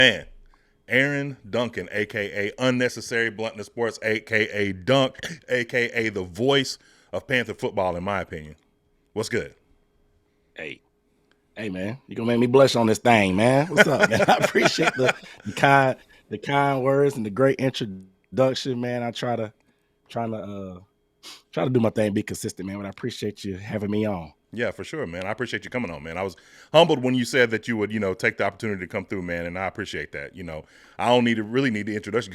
Man, Aaron Duncan, a.k.a. Unnecessary Bluntness Sports, a.k.a. Dunk, a.k.a. the voice of Panther football, in my opinion. What's good? Hey, hey, man, you gonna make me blush on this thing, man. What's up, man? I appreciate the kind words and the great introduction, man. I try to do my thing, be consistent, man. But I appreciate you having me on. Yeah, for sure, man. I appreciate you coming on, man. I was humbled when you said that you would, take the opportunity to come through, man, and I appreciate that. I don't really need to introduce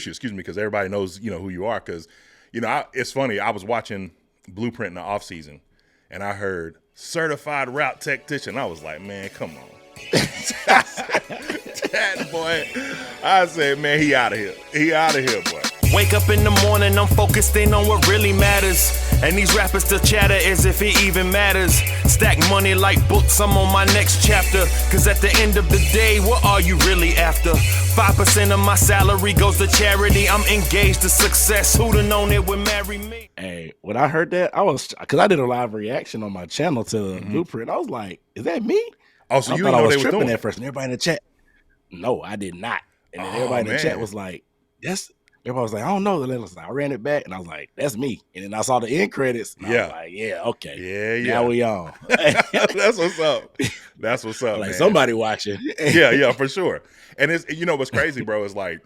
you, excuse me, because everybody knows, who you are. Because, it's funny. I was watching Blueprint in the off season, and I heard certified route tactician. I was like, man, come on, that boy. I said, man, he out of here. He out of here, boy. Wake up in the morning, I'm focused in on what really matters. And these rappers still chatter as if it even matters. Stack money like books, I'm on my next chapter. Cause at the end of the day, what are you really after? 5% of my salary goes to charity. I'm engaged to success. Who'da known it would marry me? Hey, when I heard that, because I did a live reaction on my channel to Blueprint. I was like, is that me? Oh, so I you thought know I was they was tripping doing at first, and everybody in the chat. No, I did not. And then everybody in the chat was like, yes. Everybody was like, I don't know. I ran it back, and I was like, that's me. And then I saw the end credits. And I was like, yeah, okay. Yeah. Now we on. That's what's up. That's what's up, like, man. somebody watching. yeah, for sure. And it's, what's crazy, bro, is like,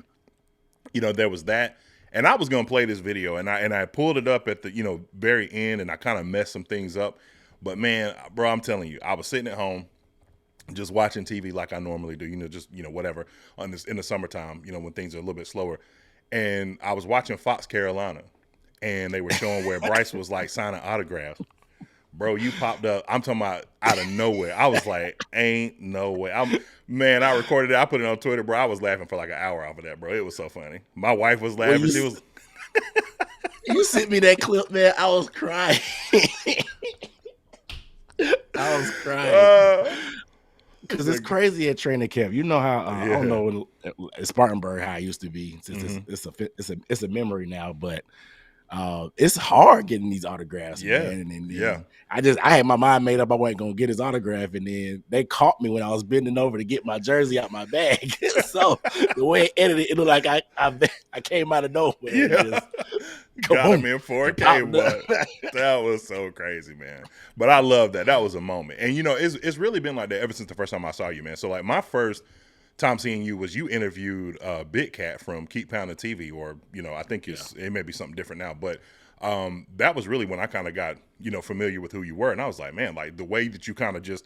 there was that. And I was going to play this video, and I pulled it up at the, very end, and I kind of messed some things up. But, man, bro, I'm telling you, I was sitting at home just watching TV like I normally do, just, whatever, in the summertime, when things are a little bit slower. And I was watching Fox Carolina, and they were showing where Bryce was like signing autographs. Bro, you popped up. I'm talking about out of nowhere. I was like, ain't no way. I recorded it. I put it on Twitter, bro. I was laughing for like an hour off of that, bro. It was so funny. My wife was laughing. She was. You sent me that clip, man. I was crying. I was crying. Because it's crazy at training camp. You know how I don't know in Spartanburg how it used to be. It's a memory now, but it's hard getting these autographs. Man. And I had my mind made up. I wasn't gonna get his autograph, and then they caught me when I was bending over to get my jersey out my bag. So the way it edited, it looked like I came out of nowhere. Yeah. Got him in 4K, but that was so crazy, man. But I love that. That was a moment. And, it's really been like that ever since the first time I saw you, man. So, like, my first time seeing you was you interviewed Big Cat from Keep Pounding TV, or, I think it may be something different now. But that was really when I kind of got, familiar with who you were. And I was like, man, like, the way that you kind of just,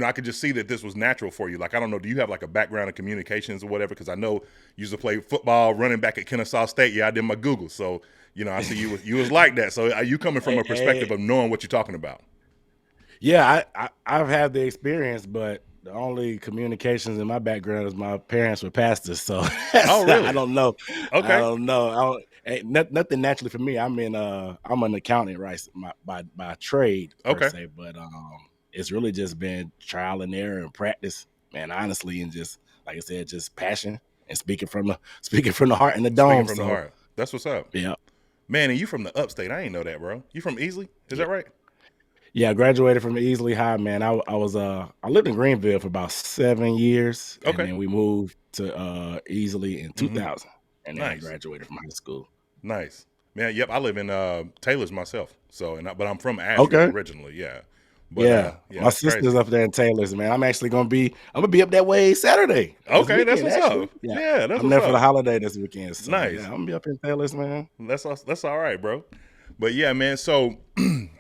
I could just see that this was natural for you. Like, I don't know, do you have like a background in communications or whatever? Because I know you used to play football, running back at Kennesaw State. Yeah, I did my Google. So, I see you was like that. So are you coming from a perspective of knowing what you're talking about? Yeah, I've had the experience, but the only communications in my background is my parents were pastors. So really? I don't know. Okay. I don't know. Nothing naturally for me. I'm an accountant, right? By trade, per se, but it's really just been trial and error and practice, man. Honestly, and just like I said, just passion and speaking from the heart and the dome. Speaking from the heart. That's what's up. Yeah. Man, and you from the upstate. I didn't know that, bro. You from Easley? Is that right? Yeah, I graduated from Easley High, man. I lived in Greenville for about 7 years. Okay. And then we moved to Easley in 2000. And then I graduated from high school. Nice. Man, yep, I live in Taylor's myself. So but I'm from Asheville originally, yeah. But, my sister's up there in Taylor's, man. I'm actually gonna be up that way Saturday. Okay, that's what's up. Yeah, that's I'm there for the holiday this weekend. So, nice. Yeah, I'm gonna be up in Taylor's, man. That's all right, bro. But yeah, man. So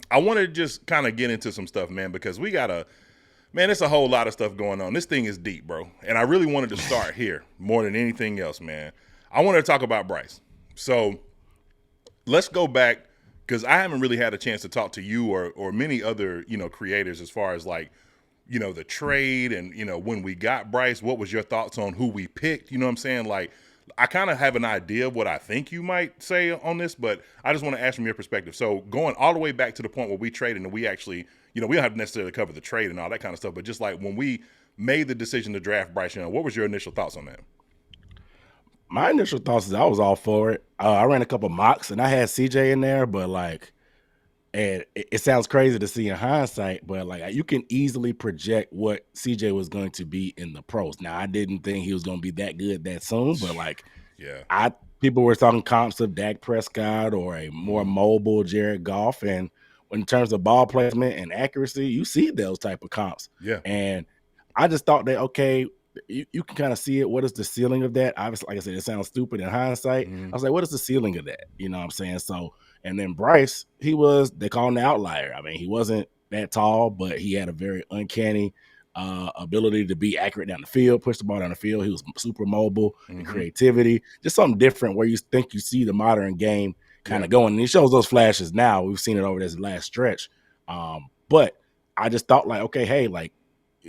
I want to just kind of get into some stuff, man, because it's a whole lot of stuff going on. This thing is deep, bro. And I really wanted to start here more than anything else, man. I wanted to talk about Bryce. So let's go back, because I haven't really had a chance to talk to you or many other, creators as far as like, the trade and, when we got Bryce, what was your thoughts on who we picked? You know what I'm saying? Like, I kind of have an idea of what I think you might say on this, but I just want to ask from your perspective. So going all the way back to the point where we traded and we actually, we don't have to necessarily cover the trade and all that kind of stuff, but just like when we made the decision to draft Bryce Young, what was your initial thoughts on that? My initial thoughts is I was all for it. I ran a couple mocks and I had CJ in there, but like And it sounds crazy to see in hindsight, but like you can easily project what CJ was going to be in the pros. Now, I didn't think he was going to be that good that soon, but like yeah, people were talking comps of Dak Prescott or a more mobile Jared Goff. And in terms of ball placement and accuracy, you see those type of comps. yeah, And I just thought that, okay, you can kind of see it. What is the ceiling of that? Obviously, like I said, it sounds stupid in hindsight. I was like, what is the ceiling of that? You know what I'm saying? So, and then Bryce, they call him the outlier. I mean, he wasn't that tall, but he had a very uncanny ability to be accurate down the field, push the ball down the field. He was super mobile, the creativity, just something different where you think you see the modern game kind of going. And he shows those flashes now. We've seen it over this last stretch. But I just thought like, okay, hey, like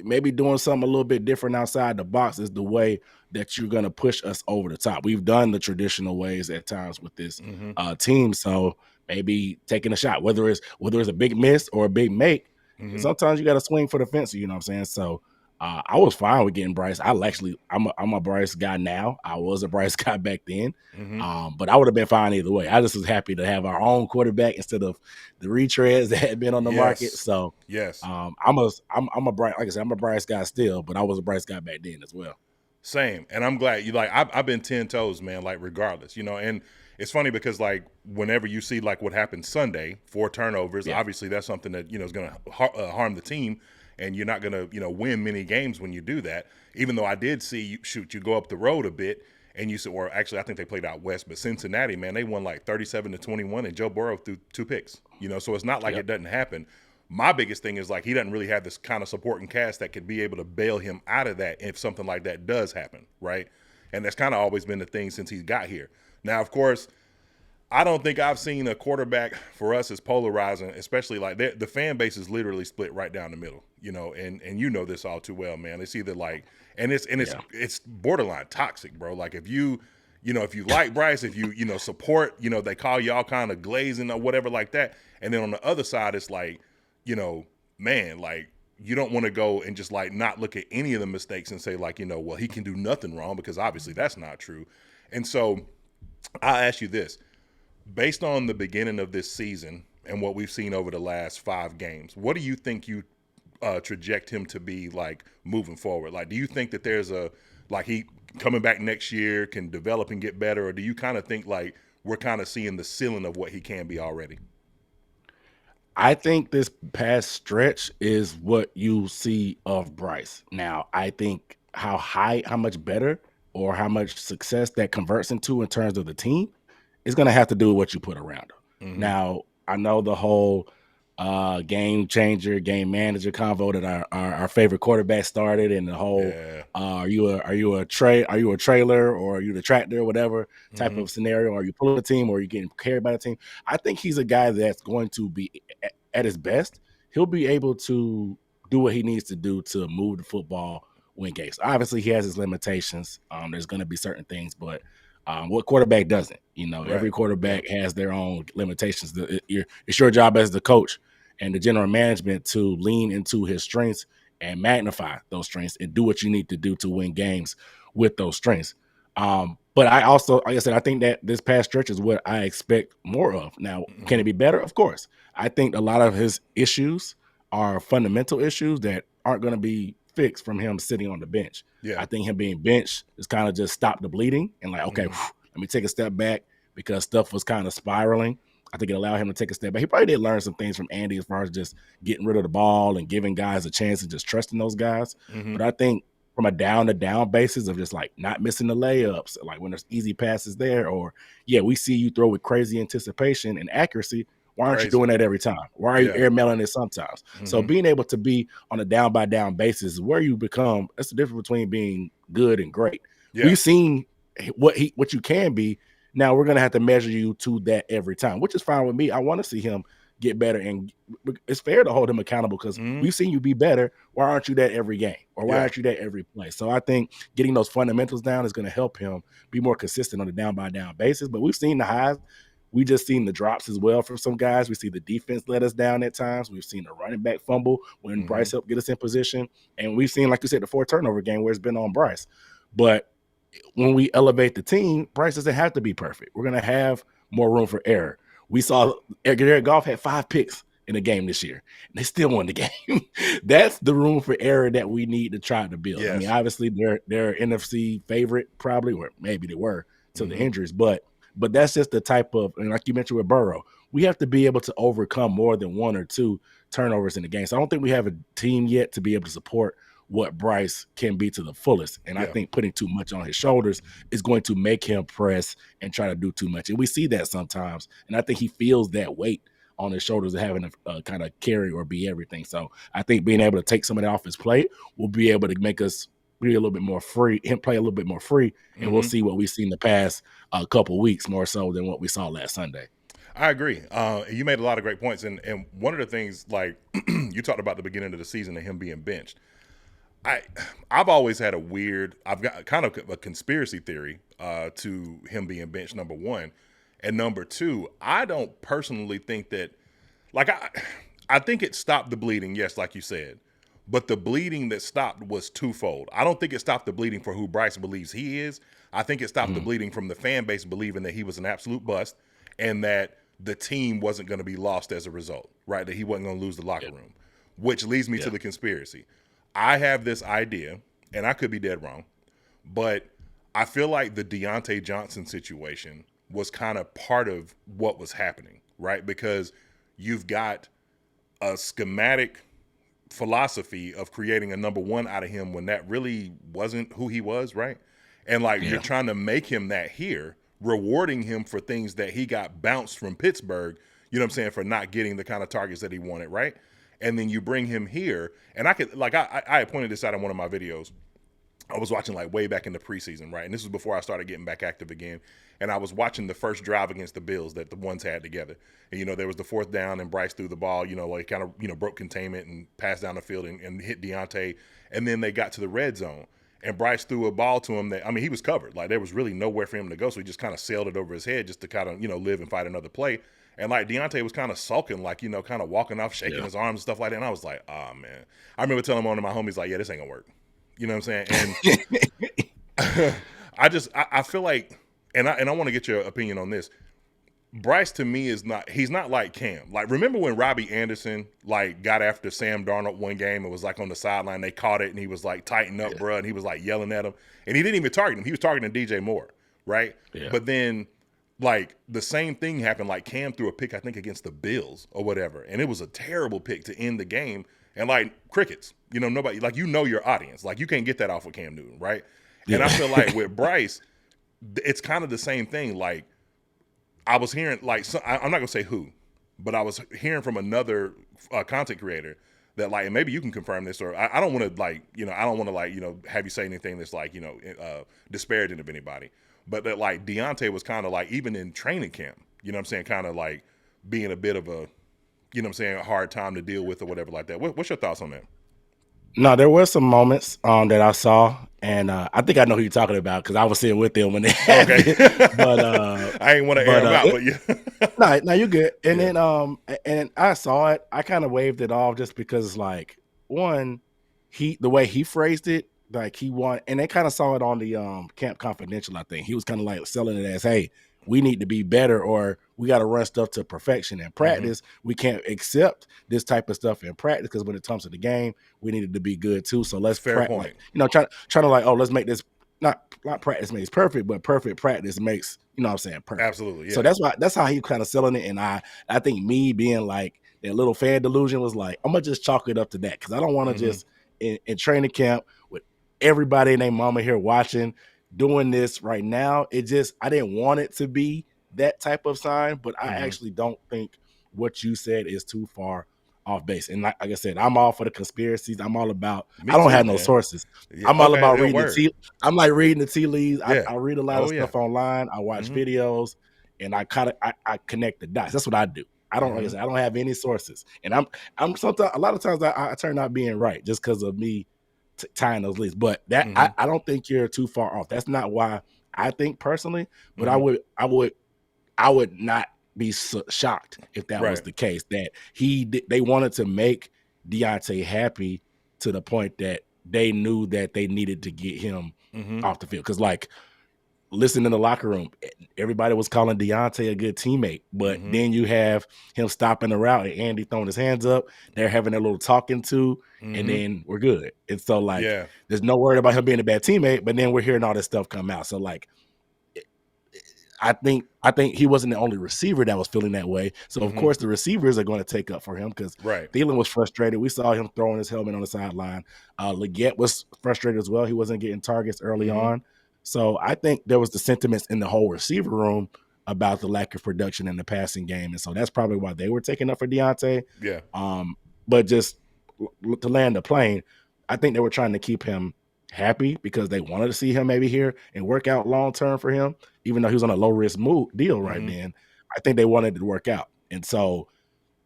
maybe doing something a little bit different outside the box is the way that you're going to push us over the top. We've done the traditional ways at times with this team. So maybe taking a shot, whether it's a big miss or a big make, sometimes you got to swing for the fence. You know what I'm saying? So I was fine with getting Bryce. I'm a Bryce guy now. I was a Bryce guy back then. But I would have been fine either way. I just was happy to have our own quarterback instead of the retreads that had been on the market. So I'm a Bryce, like I said, I'm a Bryce guy still, but I was a Bryce guy back then as well. Same. And I'm glad you like, I've been 10 toes, man, like regardless, and it's funny because like whenever you see like what happened Sunday, 4 turnovers, obviously that's something that, is going to harm the team, and you're not going to, win many games when you do that. Even though I did see you go up the road a bit and you said, or actually I think they played out west, but Cincinnati, man, they won like 37-21 and Joe Burrow threw 2 picks, so it's not like it doesn't happen. My biggest thing is like he doesn't really have this kind of supporting cast that could be able to bail him out of that if something like that does happen, right? And that's kind of always been the thing since he got here. Now, of course, I don't think I've seen a quarterback for us as polarizing, especially like the fan base is literally split right down the middle, and you know this all too well, man. It's either like, and it's borderline toxic, bro. Like if you like Bryce, if you support, they call y'all kind of glazing or whatever like that, and then on the other side, it's like, man, like you don't want to go and just like not look at any of the mistakes and say like, well, he can do nothing wrong, because obviously that's not true. And so I'll ask you this, based on the beginning of this season and what we've seen over the last 5 games, what do you think you traject him to be like moving forward? Like, do you think that there's he coming back next year can develop and get better? Or do you kind of think like we're kind of seeing the ceiling of what he can be already? I think this past stretch is what you see of Bryce. Now, I think how much better or how much success that converts into in terms of the team is going to have to do with what you put around him. Now, I know the whole game changer, game manager convo that our favorite quarterback started, and the whole are you a trailer or are you the tractor or whatever type of scenario, or are you pulling the team or are you getting carried by the team? I think he's a guy that's going to be at his best. He'll be able to do what he needs to do to move the football, win games. Obviously, he has his limitations. There's going to be certain things, but what quarterback doesn't? Every quarterback has their own limitations. It's your job as the coach and the general management to lean into his strengths and magnify those strengths and do what you need to do to win games with those strengths. But I also, like I said, I think that this past stretch is what I expect more of. Now, can it be better? Of course. I think a lot of his issues are fundamental issues that aren't going to be fixed from him sitting on the bench. I think him being benched is kind of just stop the bleeding and like, okay, let me take a step back, because stuff was kind of spiraling. I think it allowed him to take a step back. He probably did learn some things from Andy as far as just getting rid of the ball and giving guys a chance and just trusting those guys. But I think from a down-to-down basis of just like not missing the layups, like when there's easy passes there, or we see you throw with crazy anticipation and accuracy. Why aren't you doing that every time? Why are you airmailing it sometimes? So being able to be on a down-by-down basis is where you become. That's the difference between being good and great. We've seen what you can be. Now we're going to have to measure you to that every time, which is fine with me. I want to see him get better, and it's fair to hold him accountable because we've seen you be better. Why aren't you that every game, or why aren't you that every play? So I think getting those fundamentals down is going to help him be more consistent on a down-by-down basis. But we've seen the highs. We just seen the drops as well from some guys. We see the defense let us down at times. We've seen the running back fumble when Bryce helped get us in position. And we've seen, like you said, the 4 turnover game where it's been on Bryce. But when we elevate the team, Bryce doesn't have to be perfect. We're going to have more room for error. We saw Jared Goff had 5 picks in the game this year, and they still won the game. That's the room for error that we need to try to build. Yes. I mean, obviously they're NFC favorite probably, or maybe they were till the injuries, but that's just the type of, and like you mentioned with Burrow, we have to be able to overcome more than 1 or 2 turnovers in the game. So I don't think we have a team yet to be able to support what Bryce can be to the fullest. And I think putting too much on his shoulders is going to make him press and try to do too much. And we see that sometimes. And I think he feels that weight on his shoulders of having to kind of carry or be everything. So I think being able to take some of that off his plate will be able to make us be a little bit more free, him play a little bit more free. And we'll see what we've seen the past couple weeks more so than what we saw last Sunday. I agree. You made a lot of great points. And one of the things, like you talked about the beginning of the season and him being benched. I've always had I've got kind of a conspiracy theory to him being benched, number one. And number two, I don't personally think that, like, I think it stopped the bleeding, yes, like you said. But the bleeding that stopped was twofold. I don't think it stopped the bleeding for who Bryce believes he is. I think it stopped the bleeding from the fan base believing that he was an absolute bust and that the team wasn't going to be lost as a result, right? That he wasn't going to lose the locker room, which leads me to the conspiracy. I have this idea, and I could be dead wrong, but I feel like the Deontay Johnson situation was kind of part of what was happening, right? Because you've got a schematic philosophy of creating a number one out of him when that really wasn't who he was, right? And like you're trying to make him that here, rewarding him for things that he got bounced from Pittsburgh, you know what I'm saying, for not getting the kind of targets that he wanted, right? And then you bring him here, and I could, like, I pointed this out in one of my videos. I was watching like way back in the preseason, right? And this was before I started getting back active again. And I was watching the first drive against the Bills that the ones had together. And, you know, there was the 4th down and Bryce threw the ball, you know, like kind of, you know, broke containment and passed down the field and hit Deontay. And then they got to the red zone. And Bryce threw a ball to him that, I mean, he was covered. Like there was really nowhere for him to go. So he just kind of sailed it over his head just to kind of, you know, live and fight another play. And like Deontay was kind of sulking, like, you know, kind of walking off, shaking his arms and stuff like that. And I was like, oh, man. I remember telling one of my homies, like, yeah, this ain't going to work. You know what I'm saying? And I feel like, and I want to get your opinion on this. Bryce to me he's not like Cam. Like, remember when Robbie Anderson like got after Sam Darnold one game and was like on the sideline, they caught it and he was like, tighten up, bro. And he was like yelling at him and he didn't even target him. He was targeting DJ Moore. Right. Yeah. But then like the same thing happened. Like Cam threw a pick, I think against the Bills or whatever. And it was a terrible pick to end the game. And like crickets, you know, nobody, like, you know, your audience, like you can't get that off of Cam Newton. Right. Yeah. And I feel like with Bryce, it's kind of the same thing. Like I was hearing, like, I'm not gonna say who, but I was hearing from another content creator that, like, and maybe you can confirm this, or I don't want to, like, you know, I don't want to, like, you know, have you say anything that's like, you know, disparaging of anybody, but that like Deontay was kind of like, even in training camp, you know what I'm saying, kind of like being a bit of a, you know what I'm saying, a hard time to deal with or whatever like that. What's your thoughts on that? No, there were some moments that I saw, and I think I know who you're talking about because I was sitting with them when they had it. But I ain't want to air them out, but yeah. No, you're good. And then and I saw it. I kind of waved it off just because, like, one, the way he phrased it, like he wanted, and they kind of saw it on the Camp Confidential. I think he was kind of like selling it as, hey, we need to be better, or we got to run stuff to perfection in practice. We can't accept this type of stuff in practice because when it comes to the game, we needed to be good too. So let's fair point. Like, you know, trying to like, oh, let's make this not practice makes perfect, but perfect practice makes, you know what I'm saying, perfect. Absolutely. Yeah. So that's how he kind of selling it. And I think me being like that little fan delusion was like, I'm gonna just chalk it up to that because I don't want to just in training camp with everybody and their mama here watching. Doing this right now, I didn't want it to be that type of sign, but I actually don't think what you said is too far off base. And like I said, I'm all for the conspiracies. I'm all about, I don't have no sources. Yeah, I'm all about reading I'm like reading the tea leaves. Yeah. I read a lot of stuff online. I watch videos and I connect the dots. That's what I do. I don't, like I said, I don't have any sources. And I'm sometimes, a lot of times I turn out being right just because of me tying those leads, but that I don't think you're too far off. That's not why I think personally, but I would not be shocked if that was the case. That they wanted to make Deontay happy to the point that they knew that they needed to get him off the field. Because like listen in the locker room, everybody was calling Deontay a good teammate, but then you have him stopping the route and Andy throwing his hands up. They're having a little talking to, and then we're good. And so, like, there's no word about him being a bad teammate, but then we're hearing all this stuff come out. So, like, I think he wasn't the only receiver that was feeling that way. So, of course, the receivers are going to take up for him because Thielen was frustrated. We saw him throwing his helmet on the sideline. Leggett was frustrated as well. He wasn't getting targets early on. So I think there was the sentiments in the whole receiver room about the lack of production in the passing game. And so that's probably why they were taking up for Deontay. Yeah. But just to land the plane, I think they were trying to keep him happy because they wanted to see him maybe here and work out long-term for him, even though he was on a low-risk deal right then. I think they wanted it to work out. And so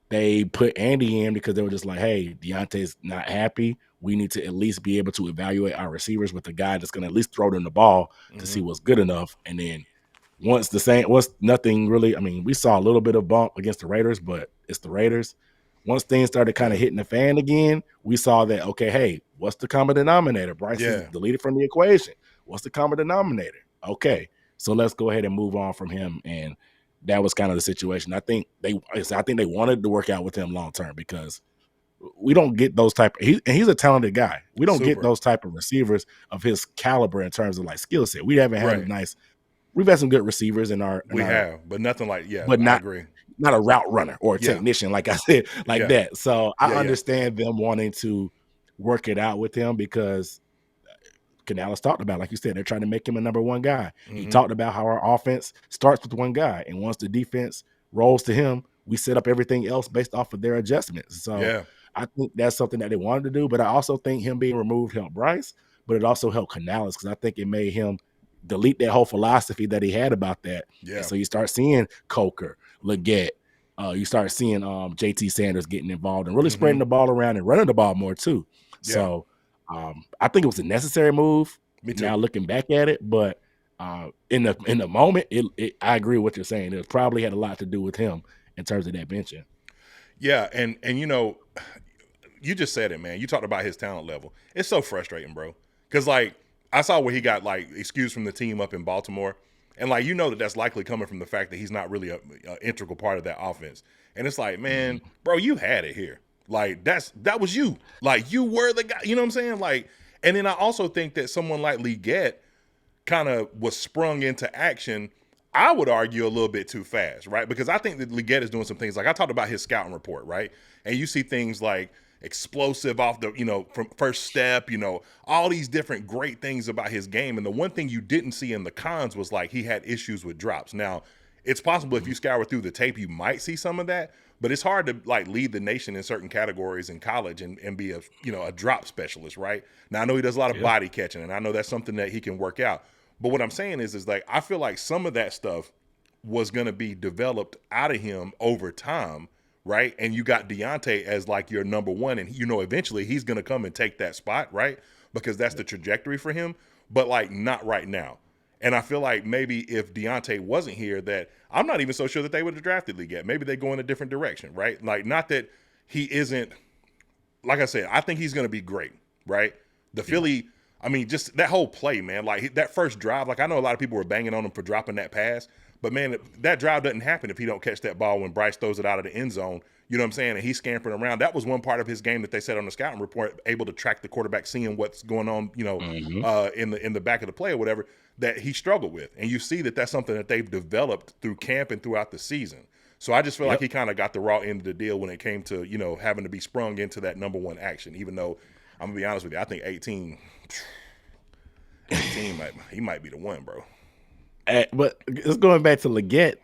they put Andy in because they were just like, hey, Deontay's not happy. We need to at least be able to evaluate our receivers with a guy that's going to at least throw them the ball to see what's good enough. And then once nothing really, I mean, we saw a little bit of bump against the Raiders, but it's the Raiders. Once things started kind of hitting the fan again, we saw that, okay, hey, what's the common denominator? Bryce is deleted from the equation. What's the common denominator? Okay, so let's go ahead and move on from him. And that was kind of the situation. I think they wanted to work out with him long term because we don't get those type. And he's a talented guy. We don't get those type of receivers of his caliber in terms of like skill set. We haven't had we've had some good receivers in our. But nothing like But I agree. Not a route runner or a technician, like I said, that. So I understand them wanting to work it out with him because Canales talked about, like you said, they're trying to make him a number one guy. He talked about how our offense starts with one guy, and once the defense rolls to him, we set up everything else based off of their adjustments. So I think that's something that they wanted to do, but I also think him being removed helped Bryce, but it also helped Canales because I think it made him delete that whole philosophy that he had about that. And so you start seeing Coker, Leggett, you start seeing JT Sanders getting involved and really spreading the ball around and running the ball more too. So I think it was a necessary move. Me too. Now looking back at it, but in the moment, I agree with what you're saying. It probably had a lot to do with him in terms of that benching. Yeah, and you know, you just said it, man. You talked about his talent level. It's so frustrating, bro. Because like I saw where he got like excused from the team up in Baltimore, and like you know that's likely coming from the fact that he's not really an integral part of that offense. And it's like, man, bro, you had it here. Like that was you. Like you were the guy. You know what I'm saying? Like, and then I also think that someone like Leggett kind of was sprung into action. I would argue a little bit too fast, right? Because I think that Leggett is doing some things like I talked about his scouting report, right? And you see things like explosive off the, from first step, all these different great things about his game. And the one thing you didn't see in the cons was like he had issues with drops. Now, it's possible if you scour through the tape, you might see some of that, but it's hard to like lead the nation in certain categories in college and be a drop specialist, right? Now, I know he does a lot of body catching, and I know that's something that he can work out. But what I'm saying is like I feel like some of that stuff was going to be developed out of him over time, right? And you got Deontay as like your number one, and eventually he's going to come and take that spot, right? Because that's the trajectory for him, but like not right now. And I feel like maybe if Deontay wasn't here, that I'm not even so sure that they would have drafted Leggett. Maybe they go in a different direction, right? Like not that he isn't, like I said, I think he's going to be great, right? The Philly. I mean, just that whole play, man, like that first drive, like I know a lot of people were banging on him for dropping that pass, but man, that drive doesn't happen if he don't catch that ball when Bryce throws it out of the end zone. You know what I'm saying? And he's scampering around. That was one part of his game that they said on the scouting report, able to track the quarterback, seeing what's going on, in the back of the play or whatever, that he struggled with. And you see that that's something that they've developed through camp and throughout the season. So I just feel like he kind of got the raw end of the deal when it came to, having to be sprung into that number one action, even though I'm going to be honest with you, I think 18 he might be the one, bro. But just going back to Leggett,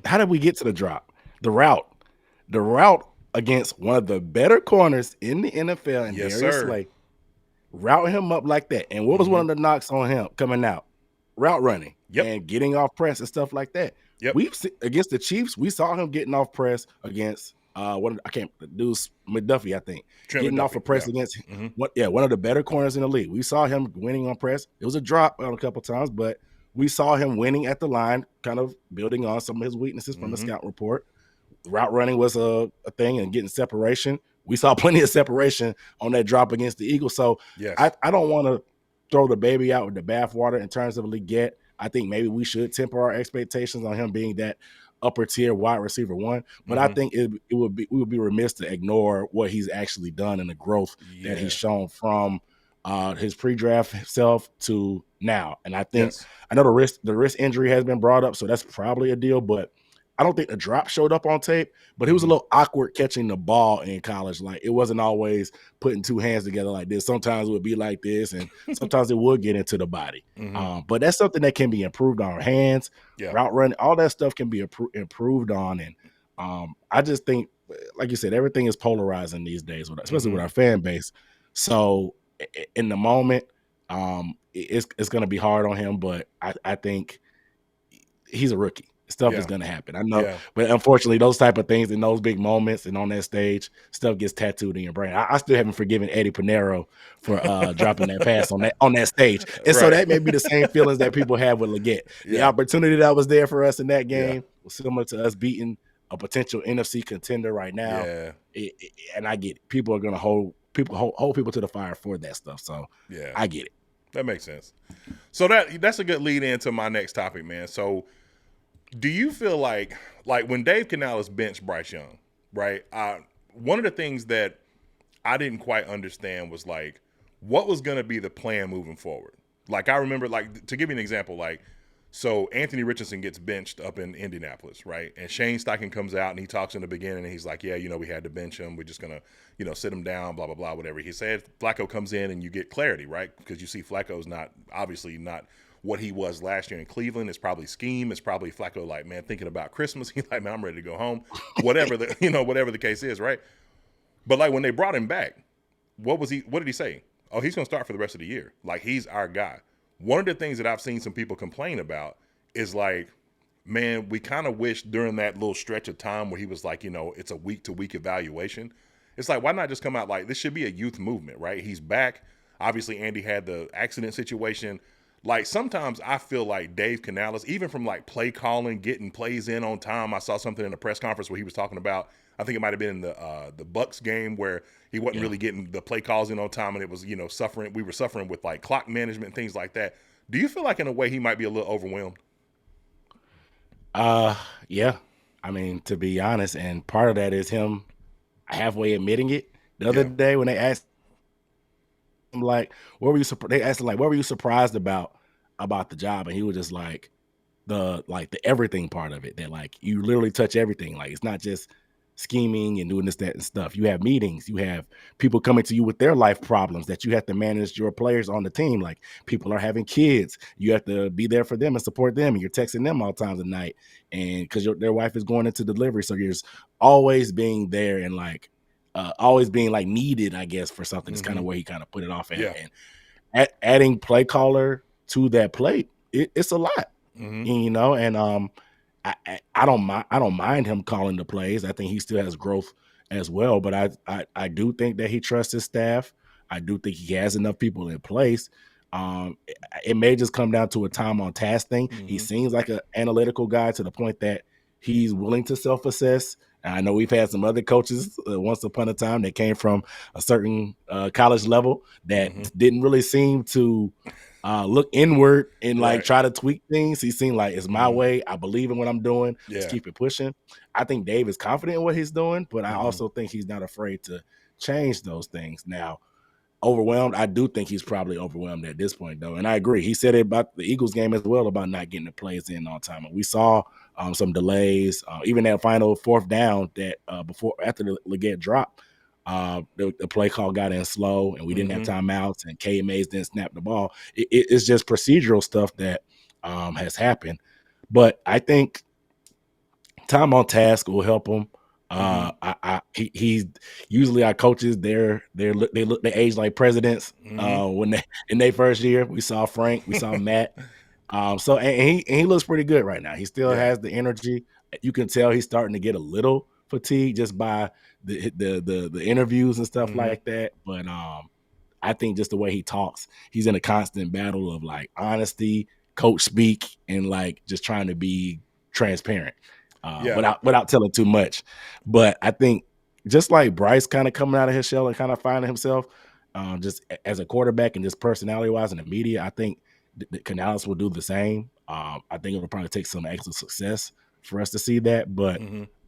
how did we get to the drop? The route against one of the better corners in the NFL, and Darius Slay, route him up like that. And what was one of the knocks on him coming out? Route running and getting off press and stuff like that. We've against the Chiefs, we saw him getting off press against McDuffie, I think. Getting off a press against one of the better corners in the league. We saw him winning on press. It was a drop on a couple times, but we saw him winning at the line, kind of building on some of his weaknesses from the scout report. Route running was a thing, and getting separation. We saw plenty of separation on that drop against the Eagles. So I don't want to throw the baby out with the bathwater in terms of Leggett. I think maybe we should temper our expectations on him being that upper tier wide receiver one. But I think we would be remiss to ignore what he's actually done and the growth that he's shown from his pre-draft self to now. And I think I know the wrist injury has been brought up, so that's probably a deal, but I don't think the drop showed up on tape, but he was a little awkward catching the ball in college. Like, it wasn't always putting two hands together like this. Sometimes it would be like this, and sometimes it would get into the body. But that's something that can be improved on. Hands, route running, all that stuff can be improved on. And I just think, like you said, everything is polarizing these days, especially with our fan base. So in the moment, it's going to be hard on him, but I think he's a rookie. Stuff is going to happen. I know, but unfortunately, those type of things in those big moments and on that stage, stuff gets tattooed in your brain. I still haven't forgiven Eddie Pinero for dropping that pass on that stage, and so that may be the same feelings that people have with Leggett. The opportunity that was there for us in that game was similar to us beating a potential NFC contender right now. And I get it. People are going to hold people to the fire for that stuff. So I get it. That makes sense. So that's a good lead into my next topic, man. So, do you feel like when Dave Canales benched Bryce Young, right? One of the things that I didn't quite understand was like, what was going to be the plan moving forward? Like, I remember, like, to give you an example, like, so Anthony Richardson gets benched up in Indianapolis, right? And Shane Steichen comes out and he talks in the beginning and he's like, yeah, we had to bench him. We're just going to, sit him down, blah, blah, blah, whatever. He said Flacco comes in and you get clarity, right? Because you see Flacco's obviously not what he was last year in Cleveland. It's probably scheme. It's probably Flacco like, man, thinking about Christmas. He's like, man, I'm ready to go home. Whatever the case is, right? But like when they brought him back, what did he say? Oh, he's going to start for the rest of the year. Like, he's our guy. One of the things that I've seen some people complain about is like, man, we kind of wish during that little stretch of time where he was like, it's a week-to-week evaluation. It's like, why not just come out like, this should be a youth movement, right? He's back. Obviously, Andy had the accident situation. Like, sometimes I feel like Dave Canales, even from like play calling, getting plays in on time. I saw something in a press conference where he was talking about, I think it might have been in the Bucks game where he wasn't really getting the play calls in on time, and it was, suffering. We were suffering with like clock management and things like that. Do you feel like in a way he might be a little overwhelmed? Yeah. I mean, to be honest, and part of that is him halfway admitting it. The other day when they asked him, like, what were you surprised about the job? And he was just like, the everything part of it, that like you literally touch everything. Like, it's not just scheming and doing this, that, and stuff. You have meetings, you have people coming to you with their life problems that you have to manage your players on the team. Like, people are having kids, you have to be there for them and support them, and you're texting them all times of night, and because their wife is going into delivery, so you're always being there and like always being like needed, I guess, for something. It's kind of where he kind of put it off at. And adding play caller to that plate, it's a lot. And I don't mind him calling the plays. I think he still has growth as well, but I do think that he trusts his staff. I do think he has enough people in place. It may just come down to a time on task thing. He seems like an analytical guy to the point that he's willing to self-assess. And I know we've had some other coaches once upon a time that came from a certain college level that didn't really seem to look inward and like try to tweak things. He seemed like, it's my way. I believe in what I'm doing. Let's keep it pushing. I think Dave is confident in what he's doing, but I also think he's not afraid to change those things. Now, overwhelmed, I do think he's probably overwhelmed at this point, though. And I agree. He said it about the Eagles game as well, about not getting the plays in on time. And we saw some delays, even that final fourth down that after the Leggett drop, the play call got in slow and we didn't have timeouts, and K. Mays didn't snap the ball. It's just procedural stuff that has happened. But I think time on task will help him. He's usually our coaches. They age like presidents. When they in their first year, we saw Frank, we saw Matt. So he looks pretty good right now. He still has the energy. You can tell he's starting to get a little fatigued just by the interviews and stuff like that. But I think just the way he talks, he's in a constant battle of like honesty, coach speak, and like just trying to be transparent. Without telling too much. But I think just like Bryce kind of coming out of his shell and kind of finding himself just as a quarterback and just personality-wise in the media, I think Canales will do the same. I think it'll probably take some extra success for us to see that. But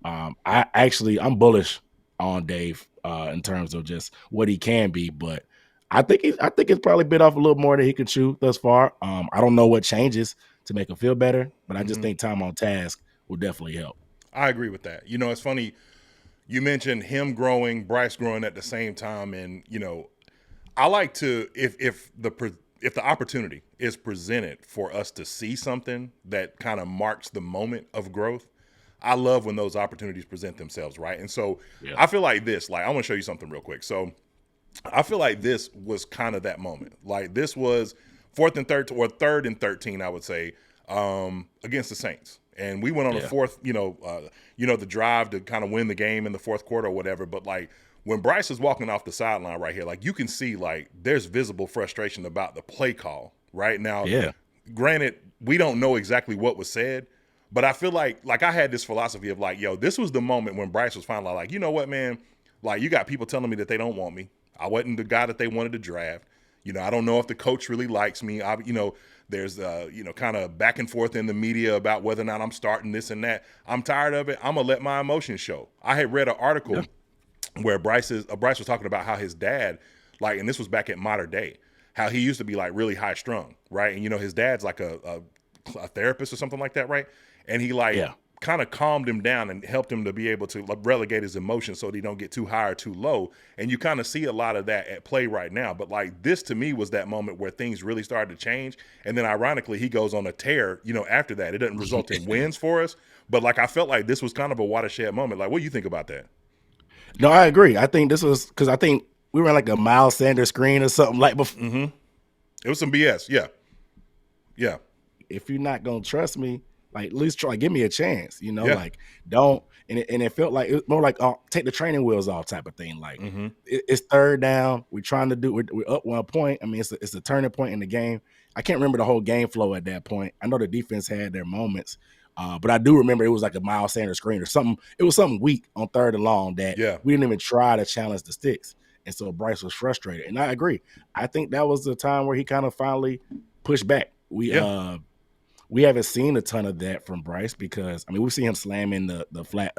Mm-hmm. I'm bullish on Dave in terms of just what he can be. But I think it's probably bit off a little more than he could chew thus far. I don't know what changes to make him feel better, but I just think time on task will definitely help. I agree with that. You know, it's funny. You mentioned him growing, Bryce growing at the same time, and you know, I like to if the opportunity is presented for us to see something that kind of marks the moment of growth. I love when those opportunities present themselves, right? And so I feel like this. Like I want to show you something real quick. So I feel like this was kind of that moment. Like this was 4th and 13 or 3rd and 13, I would say, against the Saints. And we went on the fourth, the drive to kind of win the game in the fourth quarter or whatever. But like when Bryce is walking off the sideline right here, like you can see like there's visible frustration about the play call right now. Yeah. Granted, we don't know exactly what was said, but I feel like I had this philosophy of like, yo, this was the moment when Bryce was finally like, you know what, man? Like you got people telling me that they don't want me. I wasn't the guy that they wanted to draft. You know, I don't know if the coach really likes me. There's, kind of back and forth in the media about whether or not I'm starting this and that. I'm tired of it. I'm going to let my emotions show. I had read an article where Bryce was talking about how his dad, like, and this was back at Modern Day, how he used to be like really high strung, right? And, you know, his dad's like a therapist or something like that, right? And he kind of calmed him down and helped him to be able to relegate his emotions so that he don't get too high or too low. And you kind of see a lot of that at play right now. But like this to me was that moment where things really started to change. And then ironically, he goes on a tear, after that. It doesn't result in wins for us. But like I felt like this was kind of a watershed moment. Like, what do you think about that? No, I agree. I think this was because I think we were in like a Miles Sanders screen or something like before. Mm-hmm. It was some BS. Yeah. Yeah. If you're not going to trust me, like, at least try, give me a chance, like, don't. And it felt like it was more like, take the training wheels off type of thing. Like, it's 3rd down. We're trying to we're up 1 point. I mean, it's a turning point in the game. I can't remember the whole game flow at that point. I know the defense had their moments, but I do remember it was like a Miles Sanders screen or something. It was something weak on 3rd and long that we didn't even try to challenge the sticks. And so Bryce was frustrated. And I agree. I think that was the time where he kind of finally pushed back. We haven't seen a ton of that from Bryce because, I mean, we've seen him slamming the flat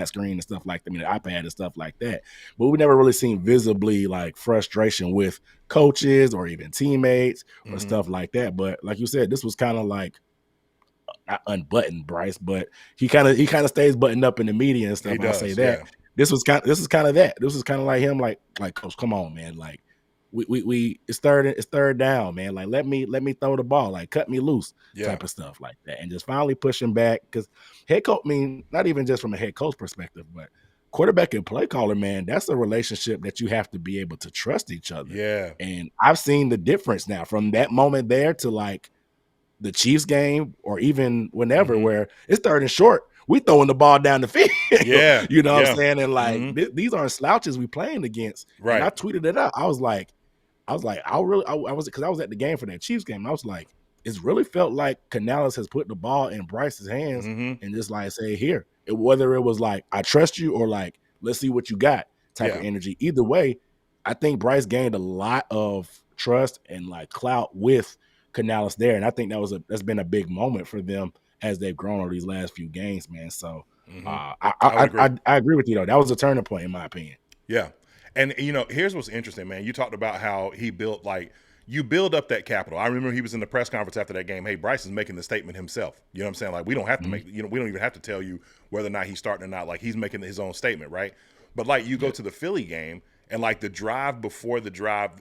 screen and stuff like that, the iPad and stuff like that. But we've never really seen visibly like frustration with coaches or even teammates or stuff like that. But like you said, this was kind of like not unbuttoned Bryce, but he kind of stays buttoned up in the media and stuff. I'll say that. This is kind of that. This was kind of like him, like Coach, come on, man, like. It's third down, man. Like let me throw the ball, like cut me loose, type of stuff like that, and just finally pushing back because head coach. I mean, not even just from a head coach perspective, but quarterback and play caller, man. That's a relationship that you have to be able to trust each other. Yeah, and I've seen the difference now from that moment there to like the Chiefs game or even whenever where it's 3rd and short. We throwing the ball down the field. Yeah, you know what I'm saying? And like these aren't slouches we playing against. Right. And I tweeted it out. I was like, I was because I was at the game for that Chiefs game. And I was like, it's really felt like Canales has put the ball in Bryce's hands and just like say, here. Whether it was like, I trust you or like, let's see what you got type of energy. Either way, I think Bryce gained a lot of trust and like clout with Canales there. And I think that's been a big moment for them as they've grown over these last few games, man. So I agree with you though. That was a turning point in my opinion. Yeah. And, here's what's interesting, man. You talked about how he built, like, you build up that capital. I remember he was in the press conference after that game. Hey, Bryce is making the statement himself. You know what I'm saying? Like, we don't have to make, we don't even have to tell you whether or not he's starting or not. Like, he's making his own statement, right? But, like, you go to the Philly game and, like, the drive before the drive,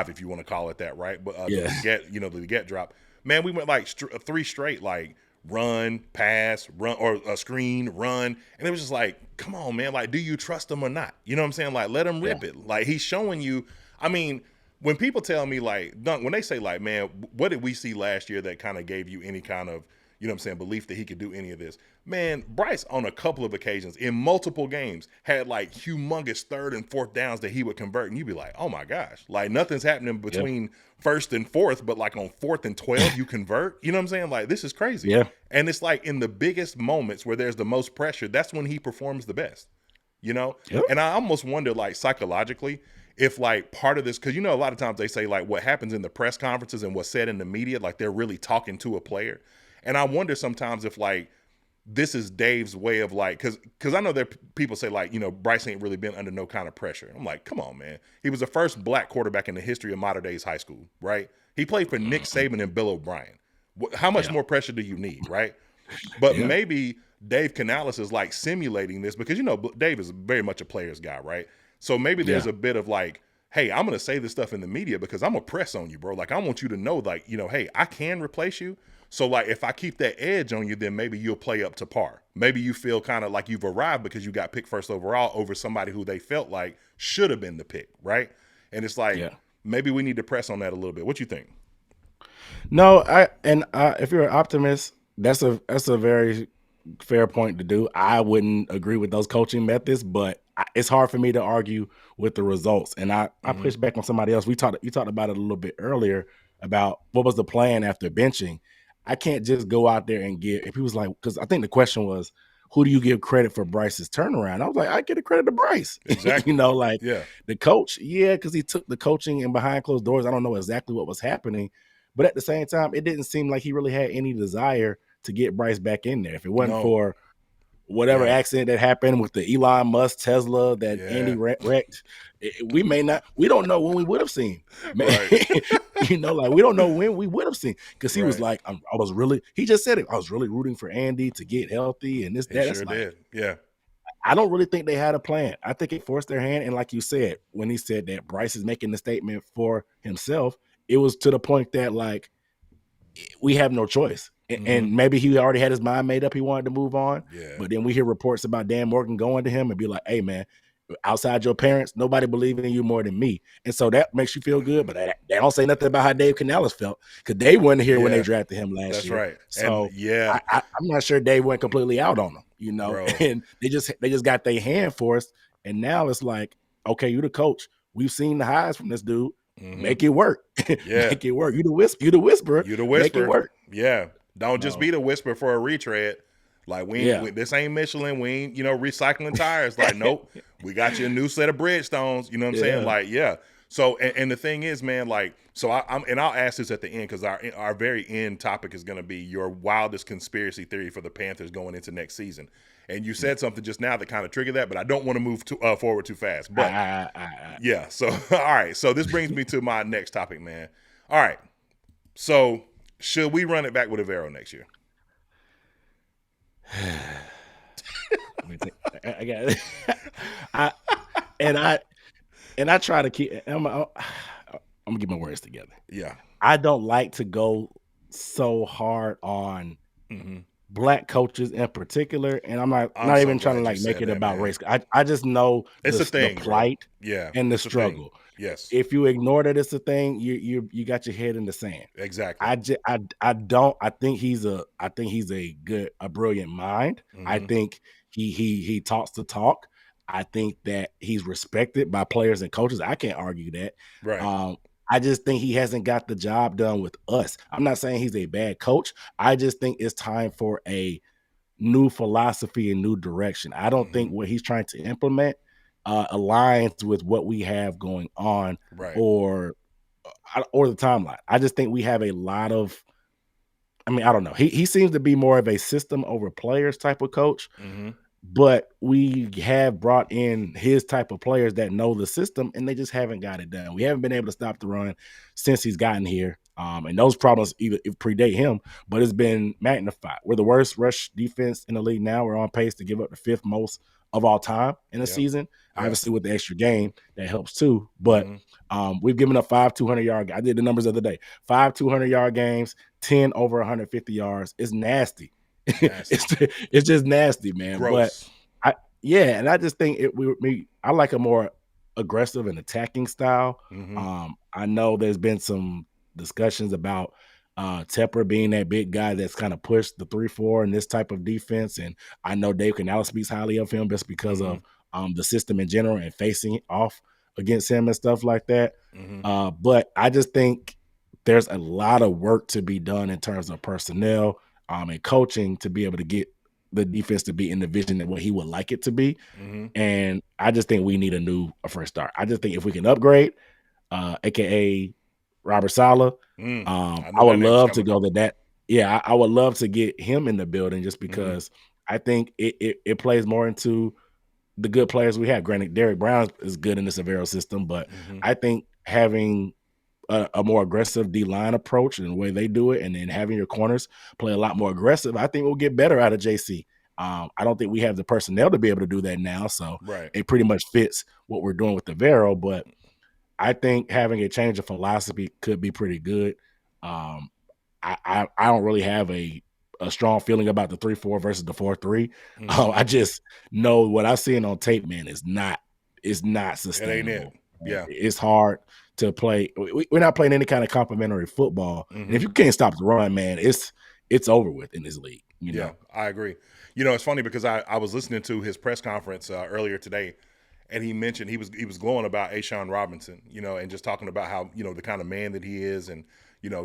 if you want to call it that, right? But the get drop. Man, we went, like, 3 straight, like, run, pass, run, or a screen, run. And it was just like, come on, man. Like, do you trust him or not? You know what I'm saying? Like, let him rip it. Like, he's showing you. I mean, when people tell me, like, Dunk, when they say, like, man, what did we see last year that kind of gave you any kind of, belief that he could do any of this? Man, Bryce, on a couple of occasions, in multiple games, had, like, humongous 3rd and 4th downs that he would convert. And you'd be like, oh, my gosh. Like, nothing's happening between 1st and 4th, but, like, on 4th and 12, you convert. You know what I'm saying? Like, this is crazy. Yeah. And it's, like, in the biggest moments where there's the most pressure, that's when he performs the best, Yep. And I almost wonder, like, psychologically, if like part of this, because a lot of times they say like what happens in the press conferences and what's said in the media, like they're really talking to a player. And I wonder sometimes if like this is Dave's way of like, because I know that people say like, Bryce ain't really been under no kind of pressure. I'm like, come on, man. He was the first black quarterback in the history of modern days high school, right? He played for Nick Saban and Bill O'Brien. How much more pressure do you need, right? But maybe Dave Canales is like simulating this because, Dave is very much a player's guy, right? So maybe there's a bit of like, hey, I'm going to say this stuff in the media because I'm going to press on you, bro. Like, I want you to know, like, hey, I can replace you. So, like, if I keep that edge on you, then maybe you'll play up to par. Maybe you feel kind of like you've arrived because you got picked first overall over somebody who they felt like should have been the pick, right? And it's like, maybe we need to press on that a little bit. What you think? No, if you're an optimist, that's a very fair point to do. I wouldn't agree with those coaching methods, but it's hard for me to argue with the results. And I push back on somebody else. You talked about it a little bit earlier about what was the plan after benching. I can't just go out there and if he was like, because I think the question was, who do you give credit for Bryce's turnaround? I was like, I give the credit to Bryce. Exactly. The coach, because he took the coaching and behind closed doors. I don't know exactly what was happening, but at the same time, it didn't seem like he really had any desire to get Bryce back in there. If it wasn't for whatever accident that happened with the Elon Musk Tesla that Andy wrecked, we don't know when we would have seen. Right. We don't know when we would have seen, because he was like, he just said it. I was really rooting for Andy to get healthy and this, that. Sure did. Yeah. I don't really think they had a plan. I think it forced their hand. And like you said, when he said that Bryce is making the statement for himself, it was to the point that like, we have no choice. And maybe he already had his mind made up. He wanted to move on. Yeah. But then we hear reports about Dan Morgan going to him and be like, hey, man, outside your parents, nobody believing in you more than me. And so that makes you feel good. But they don't say nothing about how Dave Canales felt, because Dave wasn't here when they drafted him last year. That's right. So I'm not sure Dave went completely out on him, Bro. And they just got their hand forced. And now it's like, okay, you the coach. We've seen the highs from this dude. Make it work. Make it work. You the whisperer. Make it work. Yeah. Don't just be the whisper for a retread. Like this ain't Michelin. We ain't, recycling tires. Like, nope. We got you a new set of breadstones. You know what I'm saying? Like, So, and the thing is, man, like, so and I'll ask this at the end, because our very end topic is going to be your wildest conspiracy theory for the Panthers going into next season. And you said something just now that kind of triggered that, but I don't want to move forward too fast. But yeah, so all right. So this brings me to my next topic, man. All right. So should we run it back with Avero next year? I got it. I try to keep. I'm gonna get my words together. Yeah, I don't like to go so hard on black coaches in particular, and I'm not even trying to like make it about race. I just know it's a thing, the plight, and the struggle. Yes. If you ignore that it's a thing, you got your head in the sand. Exactly. I think he's a brilliant mind. I think he talks the talk. I think that he's respected by players and coaches. I can't argue that. Right. I just think he hasn't got the job done with us. I'm not saying he's a bad coach. I just think it's time for a new philosophy and new direction. I don't think what he's trying to implement aligns with what we have going on, or the timeline. I just think we have a lot of, I don't know. He seems to be more of a system over players type of coach, but we have brought in his type of players that know the system, and they just haven't got it done. We haven't been able to stop the run since he's gotten here. And those problems either predate him, but it's been magnified. We're the worst rush defense in the league now. We're on pace to give up the 5th most of all time in a season. Obviously, with the extra game, that helps too. But we've given up 5 200-yard. I did the numbers the other day. 5 200-yard games, 10 over 150 yards. It's nasty. It's just nasty, man. Gross. But I just think I like a more aggressive and attacking style. I know there's been some discussions about Tepper being that big guy that's kind of pushed the 3-4 in this type of defense, and I know Dave Canales speaks highly of him just because of the system in general and facing off against him and stuff like that. But I just think there's a lot of work to be done in terms of personnel and coaching to be able to get the defense to be in the vision that what he would like it to be. Mm-hmm. And I just think we need a fresh start. I just think if we can upgrade, aka Robert Saleh, I would love to go to that. Yeah, I would love to get him in the building just because I think it plays more into the good players we have. Granted, Derrick Brown is good in the Severo system, but I think having a more aggressive D-line approach and the way they do it, and then having your corners play a lot more aggressive, I think we'll get better out of JC. I don't think we have the personnel to be able to do that now, so it pretty much fits what we're doing with the Vero, but I think having a change of philosophy could be pretty good. I don't really have a strong feeling about the 3-4 versus the 4-3. I just know what I've seen on tape, man, is not sustainable. It ain't it. Yeah. It's hard to play. We're not playing any kind of complimentary football. And if you can't stop the run, man, it's over with in this league. You know? I agree. It's funny because I was listening to his press conference earlier today, and he mentioned he was glowing about A'Shawn Robinson, and just talking about how, the kind of man that he is, and,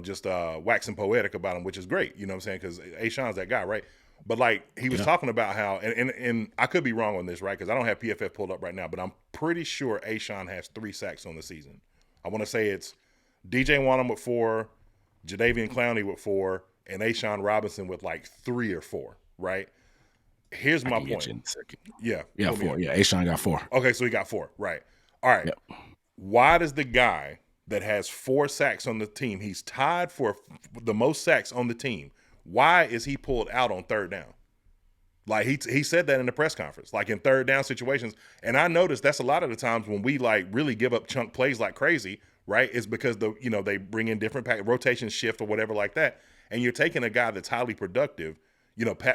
just waxing poetic about him, which is great, you know what I'm saying? Because A'Shawn's that guy, right? But, like, he was talking about how, and I could be wrong on this, right? Because I don't have PFF pulled up right now, but I'm pretty sure A'Shawn has 3 sacks on the season. I want to say it's DJ Wanham with 4, Jadeveon Clowney with 4, and A'Shawn Robinson with, like, 3 or 4, right? Here's my point. Yeah. 4. Yeah, A'Shawn got 4. Okay, so he got 4. Right. All right. Yep. Why does the guy that has 4 sacks on the team, he's tied for the most sacks on the team, why is he pulled out on 3rd down? Like, he said that in the press conference, like in 3rd down situations. And I noticed that's a lot of the times when we, like, really give up chunk plays like crazy, right? It's because they bring in different rotation shift or whatever like that. And you're taking a guy that's highly productive,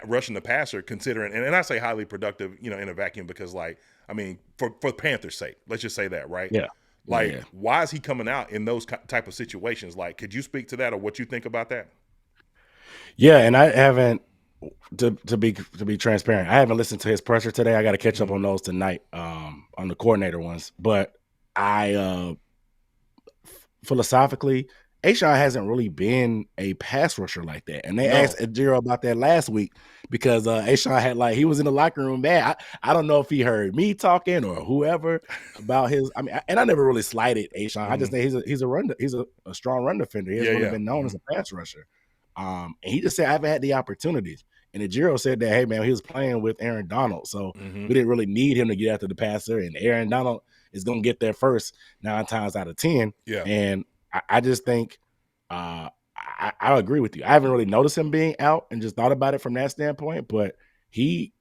rushing the passer, considering, and I say highly productive, in a vacuum because, like, I mean, for Panthers' sake, let's just say that, right? Yeah. Like, why is he coming out in those type of situations? Like, could you speak to that or what you think about that? Yeah, and I haven't, to be transparent, I haven't listened to his pressure today. I got to catch up on those tonight, on the coordinator ones. But I, philosophically, A'Shawn hasn't really been a pass rusher like that. And they asked Ajiro about that last week because A'Shawn had, he was in the locker room, man. I don't know if he heard me talking or whoever about his. I mean, and I never really slighted A'Shawn. I just think he's a strong run defender. He hasn't really been known as a pass rusher. And he just said, I haven't had the opportunities. And Ajiro said that, hey, man, he was playing with Aaron Donald. So we didn't really need him to get after the passer. And Aaron Donald is going to get there first 9 times out of 10. Yeah. And I just think I agree with you. I haven't really noticed him being out and just thought about it from that standpoint, but we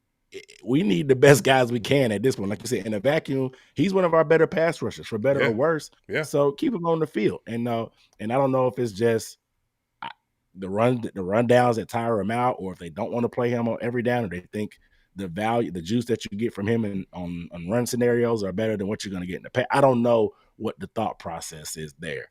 need the best guys we can at this point. Like you said, in a vacuum, he's one of our better pass rushers, for better or worse. Yeah. So keep him on the field. And I don't know if it's just the run downs that tire him out, or if they don't want to play him on every down, or they think the juice that you get from him on run scenarios are better than what you're going to get in the pass. I don't know what the thought process is there.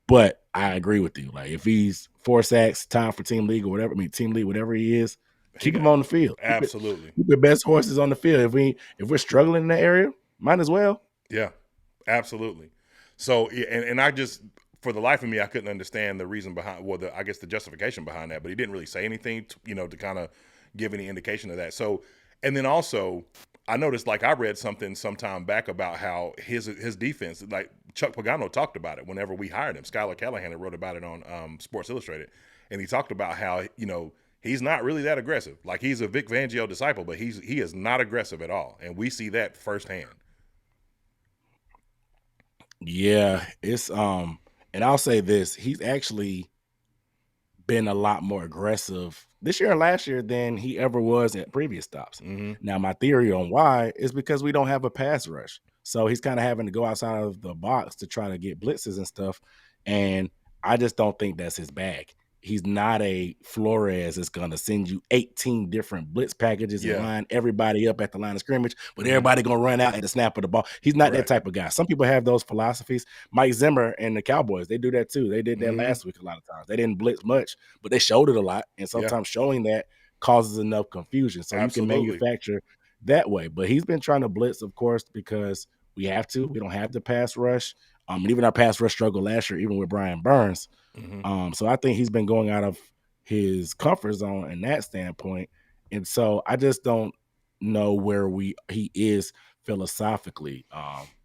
But I agree with you. Like, if he's 4 sacks, time for team league or whatever, team league, whatever he is, keep him on the field. Absolutely. Keep the best horses on the field. If we're struggling in that area, might as well. Yeah, absolutely. So, and I just, for the life of me, I couldn't understand the reason behind, I guess the justification behind that, but he didn't really say anything, to kind of give any indication of that. So, and then also, I noticed, like, I read something sometime back about how his defense, like Chuck Pagano talked about it whenever we hired him. Skylar Callahan wrote about it on Sports Illustrated, and he talked about how, he's not really that aggressive. Like, he's a Vic Fangio disciple, but he is not aggressive at all, and we see that firsthand. Yeah, it's and I'll say this: he's actually been a lot more aggressive this year and last year than he ever was at previous stops. Now, my theory on why is because we don't have a pass rush. So he's kind of having to go outside of the box to try to get blitzes and stuff. And I just don't think that's his bag. He's not a Flores that's going to send you 18 different blitz packages and line everybody up at the line of scrimmage, but everybody going to run out at the snap of the ball. He's not that type of guy. Some people have those philosophies. Mike Zimmer and the Cowboys, they do that too. They did that last week a lot of times. They didn't blitz much, but they showed it a lot. And sometimes showing that causes enough confusion. So you can manufacture that way. But he's been trying to blitz, of course, because we have to. We don't have the pass rush. And even our pass rush struggled last year, even with Brian Burns. So I think he's been going out of his comfort zone in that standpoint. And so I just don't know where he is philosophically,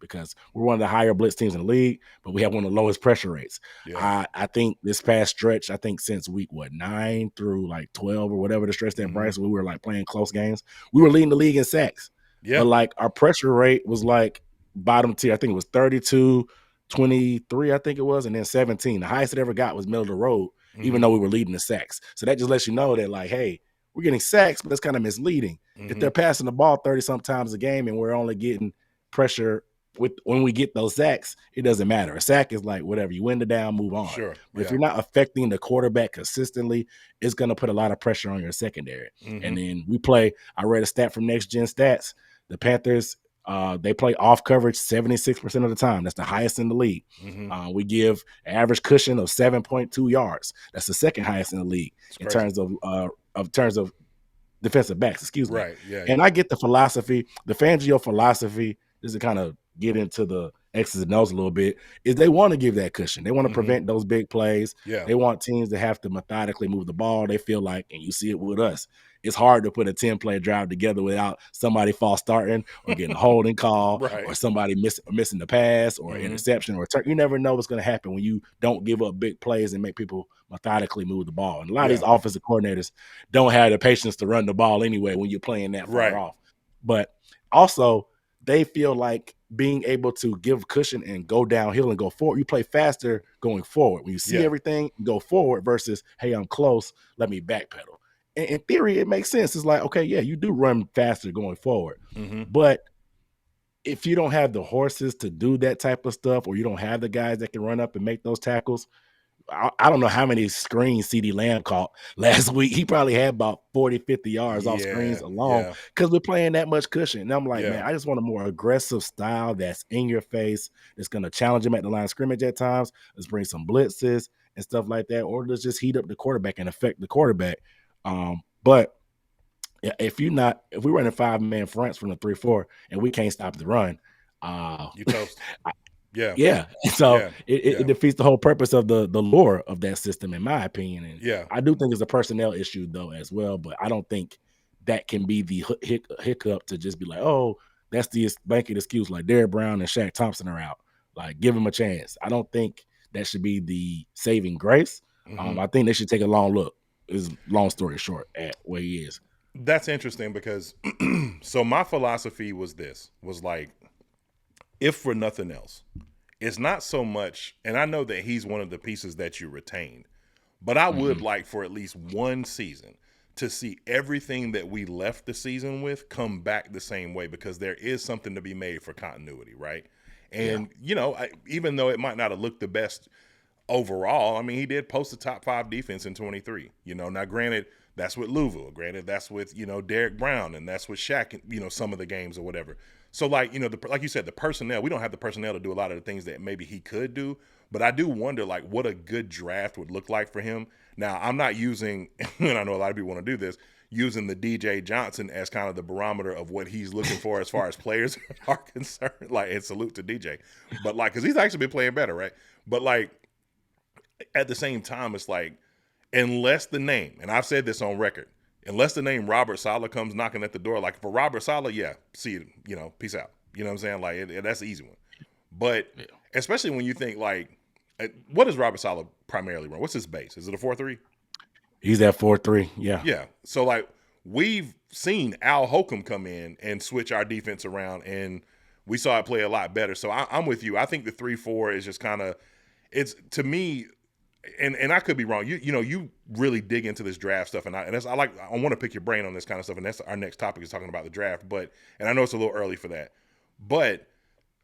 because we're one of the higher blitz teams in the league, but we have one of the lowest pressure rates. Yeah. I think this past stretch, I think since week 9 through like 12 or whatever the stretch that Bryce, we were like playing close games, we were leading the league in sacks. Yeah. But like our pressure rate was like bottom tier. I think it was 32, 23, I think it was, and then 17. The highest it ever got was middle of the road, even though we were leading the sacks. So that just lets you know that, like, hey, we're getting sacks, but that's kind of misleading. If they're passing the ball 30-some times a game and we're only getting pressure when we get those sacks, it doesn't matter. A sack is like whatever. You win the down, move on. Sure. But if you're not affecting the quarterback consistently, it's going to put a lot of pressure on your secondary. And then I read a stat from Next Gen Stats. The Panthers, they play off coverage 76% of the time. That's the highest in the league. We give an average cushion of 7.2 yards. That's the second highest in the league in terms of defensive backs. Excuse me. Right. Yeah. And I get the philosophy, the Fangio philosophy, is to kind of get into the X's and O's a little bit, is they want to give that cushion. They want to prevent those big plays. Yeah. They want teams to have to methodically move the ball. They feel like, and you see it with us, it's hard to put a 10-play drive together without somebody false starting or getting a holding call or somebody missing the pass or interception or you never know what's going to happen when you don't give up big plays and make people methodically move the ball. And a lot of these offensive coordinators don't have the patience to run the ball anyway when you're playing that far off. But also, they feel like being able to give cushion and go downhill and go forward. You play faster going forward. When you see everything, go forward versus, hey, I'm close, let me backpedal. In theory, it makes sense. It's like, okay, yeah, you do run faster going forward. But if you don't have the horses to do that type of stuff, or you don't have the guys that can run up and make those tackles, I don't know how many screens CeeDee Lamb caught last week. He probably had about 40, 50 yards off screens alone because we're playing that much cushion. And I'm like, man, I just want a more aggressive style that's in your face, that's going to challenge him at the line of scrimmage at times. Let's bring some blitzes and stuff like that, or let's just heat up the quarterback and affect the quarterback. But if we're running 5-man fronts from the 3-4 and we can't stop the run, you toast. Yeah. So it defeats the whole purpose of the lure of that system, in my opinion. And I do think it's a personnel issue though as well, but I don't think that can be the hiccup to just be like, oh, that's the blanket excuse, like Derrick Brown and Shaq Thompson are out. Like, give him a chance. I don't think that should be the saving grace. I think they should take a long look. Is long story short at where he is. That's interesting because so my philosophy was like, if for nothing else, it's not so much, and I know that he's one of the pieces that you retain, but I would like for at least one season to see everything that we left the season with come back the same way, because there is something to be made for continuity, right? And, even though it might not have looked the best overall, I mean, he did post a top 5 defense in 23. Now granted, that's with Louisville. Granted, that's with, Derrick Brown, and that's with Shaq, some of the games or whatever. So like, like you said, the personnel, we don't have the personnel to do a lot of the things that maybe he could do, but I do wonder like what a good draft would look like for him. Now, I'm not using, and I know a lot of people want to do this, using the DJ Johnson as kind of the barometer of what he's looking for as far as players are concerned, like, and salute to DJ. But like, cause he's actually been playing better, right? But like, at the same time, it's like, unless the name, and I've said this on record, unless the name Robert Saleh comes knocking at the door, like for Robert Saleh, see you, peace out. You know what I'm saying? Like, that's the easy one. But especially when you think like, what does Robert Saleh primarily run? What's his base? Is it a 4-3? He's at 4-3, yeah. Yeah. So like, we've seen Al Holcomb come in and switch our defense around, and we saw it play a lot better. So I'm with you. I think the 3-4 is just kind of, it's, to me, and I could be wrong. You really dig into this draft stuff, and I want to pick your brain on this kind of stuff, and that's our next topic, is talking about the draft. And I know it's a little early for that, but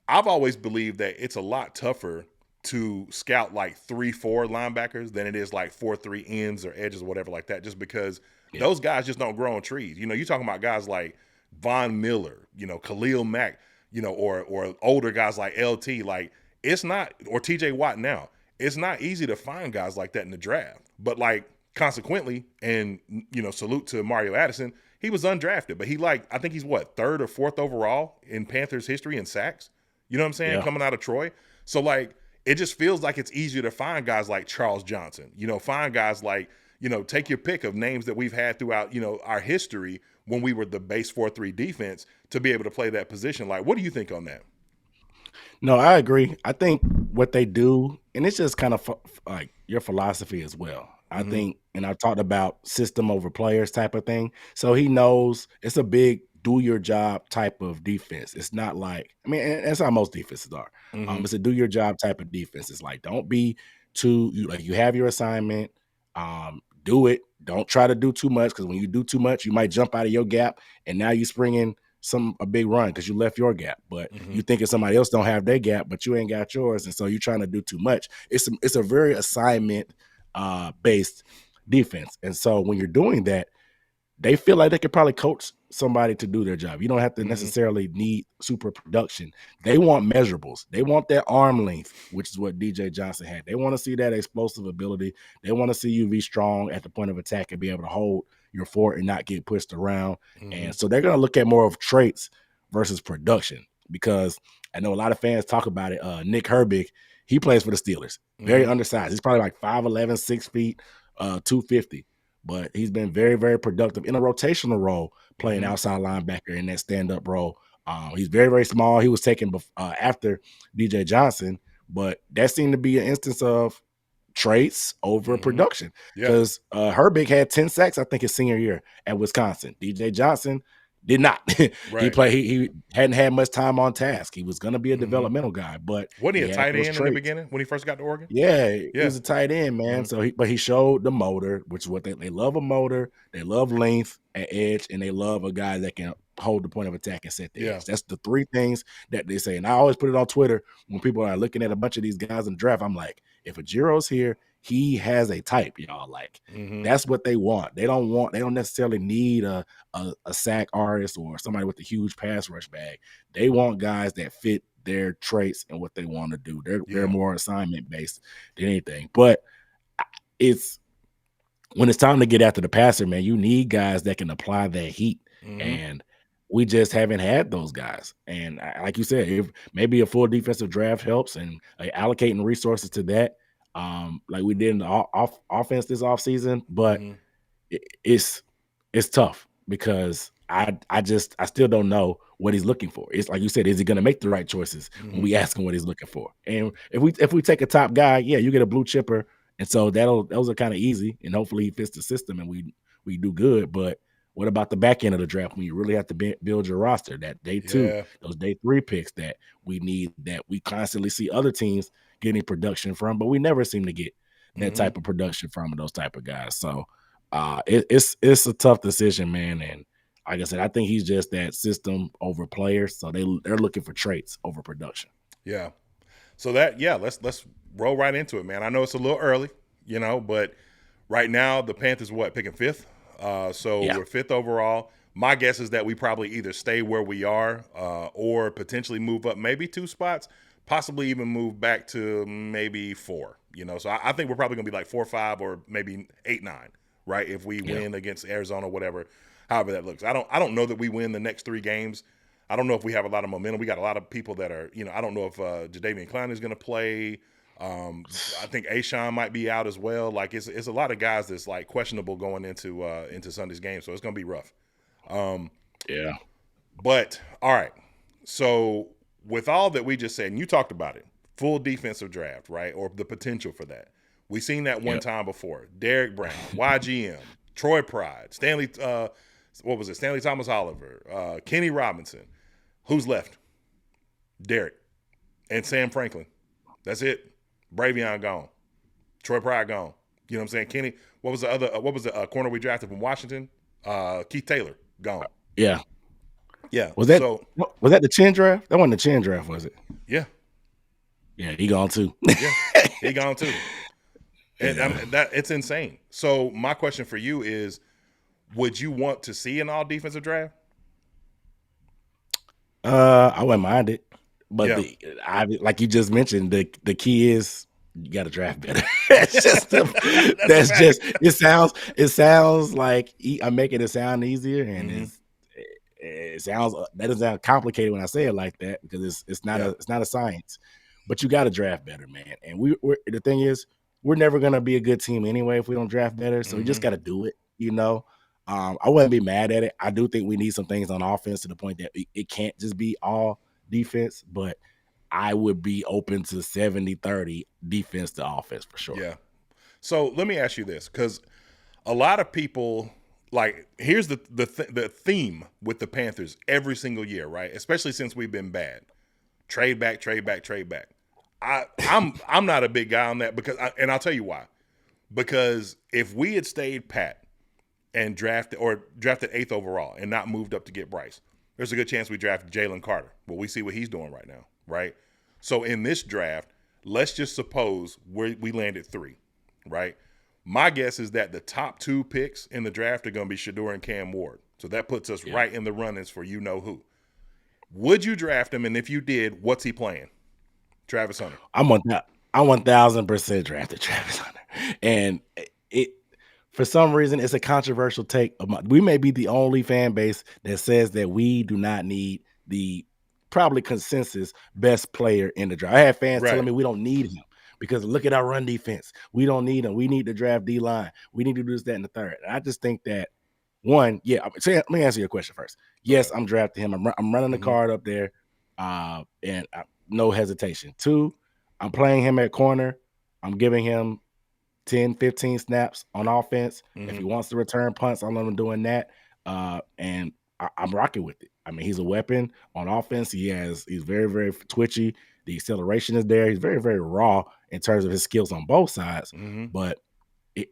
I've always believed that it's a lot tougher to scout like 3-4 linebackers than it is like 4-3 ends or edges or whatever like that, just because those guys just don't grow on trees. You're talking about guys like Von Miller, Khalil Mack, or older guys like LT, like it's not, or TJ Watt now. It's not easy to find guys like that in the draft. But like, consequently, and salute to Mario Addison, he was undrafted, but I think he's what, 3rd or 4th overall in Panthers history in sacks. You know what I'm saying? Yeah. Coming out of Troy. So like, it just feels like it's easier to find guys like Charles Johnson, find guys like, take your pick of names that we've had throughout, our history when we were the base 4-3 defense to be able to play that position. Like, what do you think on that? No, I agree. I think what they do, and it's just kind of like your philosophy as well. I think, and I talked about system over players type of thing. So he knows it's a big do your job type of defense. It's not like, I mean, and that's how most defenses are. It's a do your job type of defense. It's like, don't be you have your assignment, do it. Don't try to do too much, because when you do too much, you might jump out of your gap, and now you spring in a big run because you left your gap, but you thinking somebody else don't have their gap, but you ain't got yours, and so you're trying to do too much. It's a very assignment based defense, and so when you're doing that, they feel like they could probably coach somebody to do their job. You don't have to necessarily need super production. They want measurables. They want that arm length, which is what DJ Johnson had. They want to see that explosive ability. They want to see you be strong at the point of attack and be able to hold your fort and not get pushed around. And so they're going to look at more of traits versus production, because I know a lot of fans talk about it. Nick Herbig, he plays for the Steelers. Very undersized. He's probably like 5'11", 6 feet, 250. But he's been very, very productive in a rotational role, playing outside linebacker in that stand-up role. He's very, very small. He was taken after DJ Johnson, but that seemed to be an instance of traits over production, because Herbig had 10 sacks, I think, his senior year at Wisconsin. DJ Johnson did not. He hadn't had much time on task. He was going to be a developmental guy, but wasn't he a tight end in the beginning when he first got to Oregon? Yeah, he was a tight end, man. So but he showed the motor, which is what they love, a motor. They love length at edge, and they love a guy that can hold the point of attack and set the edge. That's the three things that they say. And I always put it on Twitter when people are looking at a bunch of these guys in the draft. I'm like, if a Giro's here, he has a type, y'all. Like, that's what they want. They don't necessarily need a sack artist or somebody with a huge pass rush bag. They want guys that fit their traits and what they want to do. They're more assignment based than anything. But when it's time to get after the passer, man, you need guys that can apply that heat. And we just haven't had those guys. And like you said, if maybe a full defensive draft helps, and allocating resources to that, like we did in the offense this offseason, but it's tough, because I still don't know what he's looking for. It's like you said, is he going to make the right choices when we ask him what he's looking for? And if we take a top guy, you get a blue chipper, and so those are kind of easy, and hopefully he fits the system and we do good. But what about the back end of the draft, when you really have to build your roster? That day 2, those day 3 picks that we need, that we constantly see other teams getting production from, but we never seem to get that type of production from those type of guys. So it's a tough decision, man. And like I said, I think he's just that system over players. So they're looking for traits over production. Yeah. So let's roll right into it, man. I know it's a little early, but right now the Panthers picking 5th. We're 5th overall. My guess is that we probably either stay where we are or potentially move up maybe 2 spots, possibly even move back to maybe 4. So I think we're probably going to be like 4, 5, or maybe 8, 9, right? If we win against Arizona, whatever, however that looks. I don't know that we win the next 3 games. I don't know if we have a lot of momentum. We got a lot of people that are, I don't know if Jadeveon Clowney is going to play. I think Ashawn might be out as well. Like it's a lot of guys that's like questionable going into Sunday's game, so it's going to be rough. But all right. So with all that we just said, and you talked about it, full defensive draft, right? Or the potential for that. We've seen that one time before. Derek Brown, YGM, Troy Pride, Stanley Thomas Oliver, Kenny Robinson. Who's left? Derek and Sam Franklin. That's it. Bravion gone. Troy Pride gone. You know what I'm saying? Kenny, what was the corner we drafted from Washington? Keith Taylor gone. Yeah. Was that the chin draft? That wasn't the chin draft, was it? Yeah. Yeah, he gone too. He gone too. And it's insane. So my question for you is, would you want to see an all defensive draft? I wouldn't mind it, but like you just mentioned, the key is you got to draft better. It sounds like I'm making it sound easier, and it sounds that doesn't sound complicated when I say it like that, because it's not a science, but you got to draft better, man. And we're the thing is, we're never going to be a good team anyway if we don't draft better. So we just got to do it, you know. I wouldn't be mad at it. I do think we need some things on offense to the point that it can't just be all defense, but I would be open to 70-30 defense to offense for sure. Yeah. So let me ask you this, because a lot of people, like, here's the theme with the Panthers every single year, right? Especially since we've been bad. Trade back, trade back, trade back. I'm not a big guy on that and I'll tell you why. Because if we had stayed pat and drafted 8th overall and not moved up to get Bryce, there's a good chance we drafted Jalen Carter. Well, we see what he's doing right now, right? So in this draft, let's just suppose we landed 3, right? My guess is that the top 2 picks in the draft are going to be Shedeur and Cam Ward. So that puts us right in the runnings for you know who. Would you draft him? And if you did, what's he playing? Travis Hunter. I 1000% drafted Travis Hunter. And it for some reason it's a controversial take. We may be the only fan base that says that we do not need the probably consensus best player in the draft. I had fans telling me we don't need him because look at our run defense. We don't need him. We need to draft D-line. We need to do this, that, and the third. And I just think that one, let me answer your question first. Yes, I'm drafting him. I'm running the card up there, and no hesitation. 2, I'm playing him at corner. I'm giving him 10, 15 snaps on offense. If he wants to return punts, I'm doing that. And I'm rocking with it. I mean, he's a weapon on offense. He's very, very twitchy. The acceleration is there. He's very, very raw in terms of his skills on both sides. But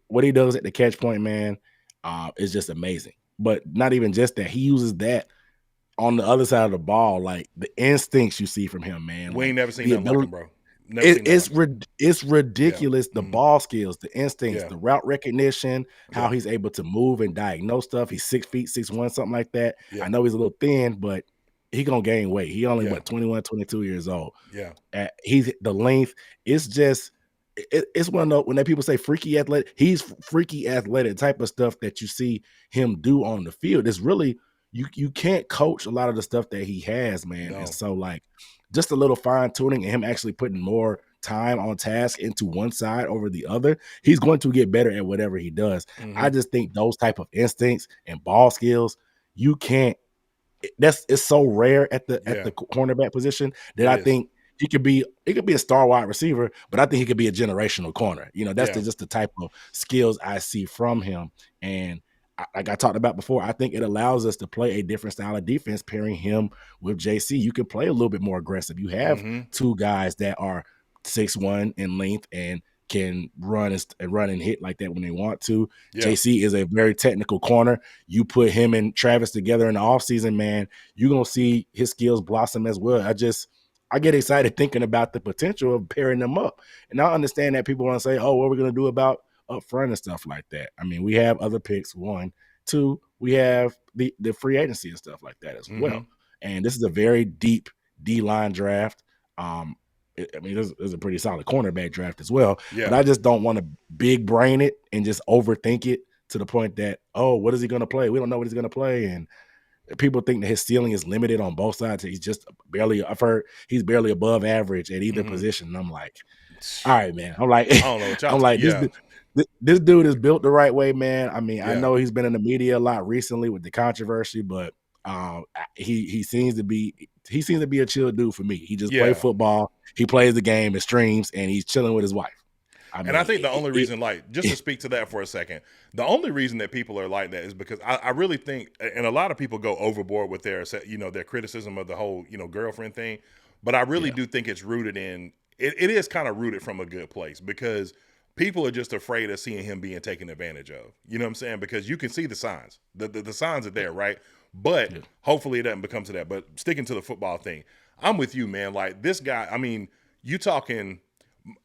what he does at the catch point, man, is just amazing. But not even just that. He uses that on the other side of the ball, like the instincts you see from him, man. We ain't never seen nothing like him, bro. It's ridiculous. The ball skills, the instincts, the route recognition, how he's able to move and diagnose stuff. He's 6 feet, 6'1", something like that. I know he's a little thin, but he gonna gain weight. He only 21, 22 years old. He's the length. It's just it's one of those when that people say freaky athletic. He's freaky athletic type of stuff that you see him do on the field. It's really you can't coach a lot of the stuff that he has, man. No. And so like just a little fine tuning and him actually putting more time on task into one side over the other, he's going to get better at whatever he does. I just think those type of instincts and ball skills, you can't. It's so rare at the cornerback position that I think he could be a star wide receiver, but I think he could be a generational corner. You know, that's just the type of skills I see from him. And like I talked about before, I think it allows us to play a different style of defense, pairing him with JC. You can play a little bit more aggressive. You have 2 guys that are 6'1" in length and can run and hit like that when they want to. JC is a very technical corner. You put him and Travis together in the offseason, man, you're going to see his skills blossom as well. I get excited thinking about the potential of pairing them up. And I understand that people want to say, oh, what are we going to do about up front and stuff like that? I mean, we have other picks, 1. 2, we have the free agency and stuff like that as well. And this is a very deep D-line draft. There's a pretty solid cornerback draft as well. But I just don't want to big brain it and just overthink it to the point that, oh, what is he going to play? We don't know what he's going to play. And people think that his ceiling is limited on both sides. He's just I've heard he's barely above average at either position. And I'm like, all right, man. I'm like, I don't know what I'm like, this dude is built the right way, man. I mean, I know he's been in the media a lot recently with the controversy, but he seems to be a chill dude for me. He just plays football, he plays the game, and streams, and he's chilling with his wife. I think the only reason, just to speak to that for a second, the only reason that people are like that is because I really think, and a lot of people go overboard with their criticism of the whole, girlfriend thing, but I really do think it's rooted in, it is kind of rooted from a good place because people are just afraid of seeing him being taken advantage of. You know what I'm saying? Because you can see the signs. The signs are there, right? But hopefully it doesn't become to that. But sticking to the football thing, I'm with you, man. Like this guy, I mean, you talking –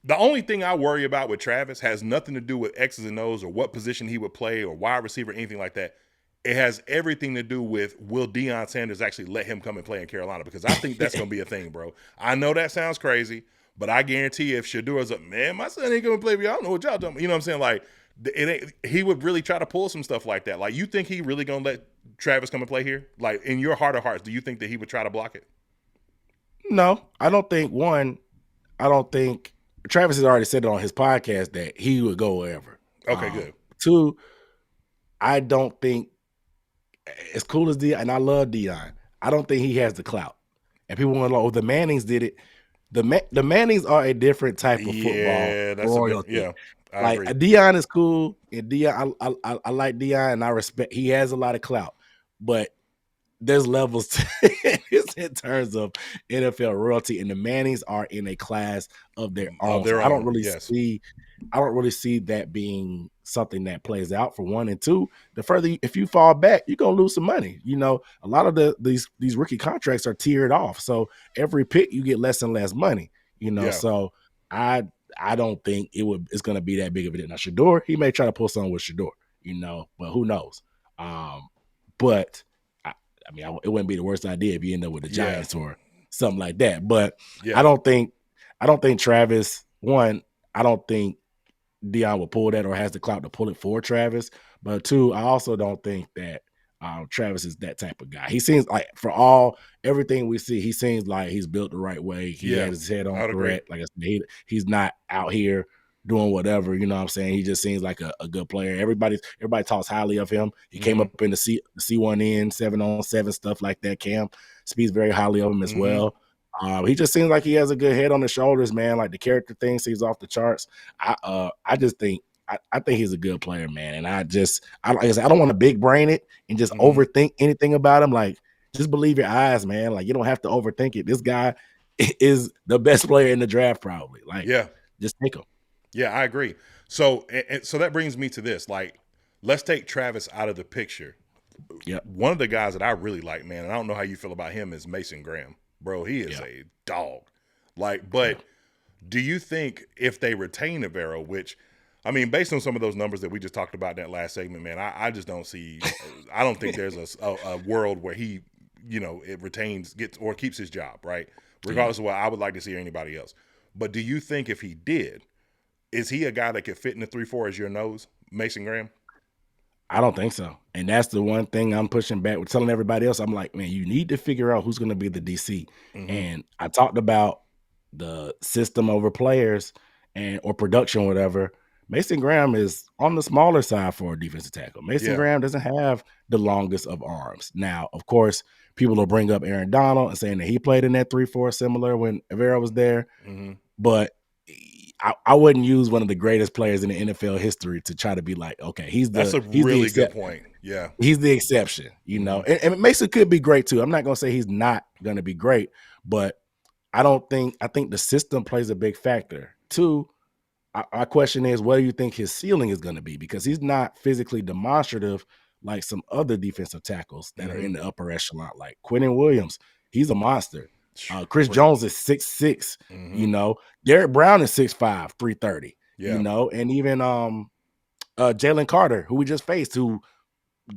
the only thing I worry about with Travis has nothing to do with X's and O's or what position he would play or wide receiver, anything like that. It has everything to do with will Deion Sanders actually let him come and play in Carolina, because I think that's going to be a thing, bro. I know that sounds crazy, but I guarantee you if Shadeur's up, man, my son ain't going to play for y'all. I don't know what y'all doing. You know what I'm saying? Like, he would really try to pull some stuff like that. Like, you think he really going to let Travis come and play here? Like, in your heart of hearts, do you think that he would try to block it? No, I don't think Travis has already said it on his podcast that he would go wherever. Okay, good. 2, I don't think, as cool as Deion, and I love Deion, I don't think he has the clout. And people want to know, the Mannings did it. The Mannings are a different type of football royalty. I agree. Deion is cool, and Deion, I like Deion, and I respect. He has a lot of clout, but there's levels to it in terms of NFL royalty, and the Mannings are in a class of their own. I don't really see that being something that plays out, for 1, and 2. The further, if you fall back, you're gonna lose some money. You know, a lot of these rookie contracts are tiered off, so every pick you get less and less money. You know, so I don't think it's gonna be that big of a deal. Now, Shador, he may try to pull something with Shador, you know, but who knows? But I mean, it wouldn't be the worst idea if you end up with the Giants or something like that. But I don't think Travis, 1, I don't think Deion will pull that or has the clout to pull it for Travis. But 2, I also don't think that Travis is that type of guy. He seems like, for everything we see, he seems like he's built the right way. He has his head on correct. Like I said, he's not out here doing whatever, you know what I'm saying? He just seems like a good player. Everybody talks highly of him. He came up in the C1N, 7-on-7, stuff like that. Cam speaks very highly of him as well. He just seems like he has a good head on his shoulders, man. Like, the character thing seems off the charts. I think he's a good player, man. And like I said, I don't want to big brain it and just overthink anything about him. Like, just believe your eyes, man. Like, you don't have to overthink it. This guy is the best player in the draft, probably. Like, just take him. Yeah, I agree. So that brings me to this. Like, let's take Travis out of the picture. Yeah. One of the guys that I really like, man, and I don't know how you feel about him, is Mason Graham. Bro, he is a dog. Like, but do you think if they retain Navarro, which, I mean, based on some of those numbers that we just talked about in that last segment, man, I just don't see, I don't think there's a world where he, you know, gets or keeps his job, right? Regardless of what I would like to see or anybody else. But do you think if he did, is he a guy that could fit in the 3-4 as your nose, Mason Graham? I don't think so. And that's the one thing I'm pushing back with, telling everybody else. I'm like, man, you need to figure out who's going to be the DC. And I talked about the system over players or production, whatever. Mason Graham is on the smaller side for a defensive tackle. Mason Graham doesn't have the longest of arms. Now, of course, people will bring up Aaron Donald and saying that he played in that 3-4 similar when Navarro was there. But I wouldn't use one of the greatest players in the NFL history to try to be like, okay, that's a really good point. Yeah. He's the exception, you know. And Mason could be great too. I'm not going to say he's not going to be great, but I think the system plays a big factor. 2, our question is, what do you think his ceiling is going to be? Because he's not physically demonstrative like some other defensive tackles that are in the upper echelon, like Quentin Williams. He's a monster. Chris Jones is 6'6", you know. Derek Brown is 6'5", 330, you know. And even Jalen Carter, who we just faced, who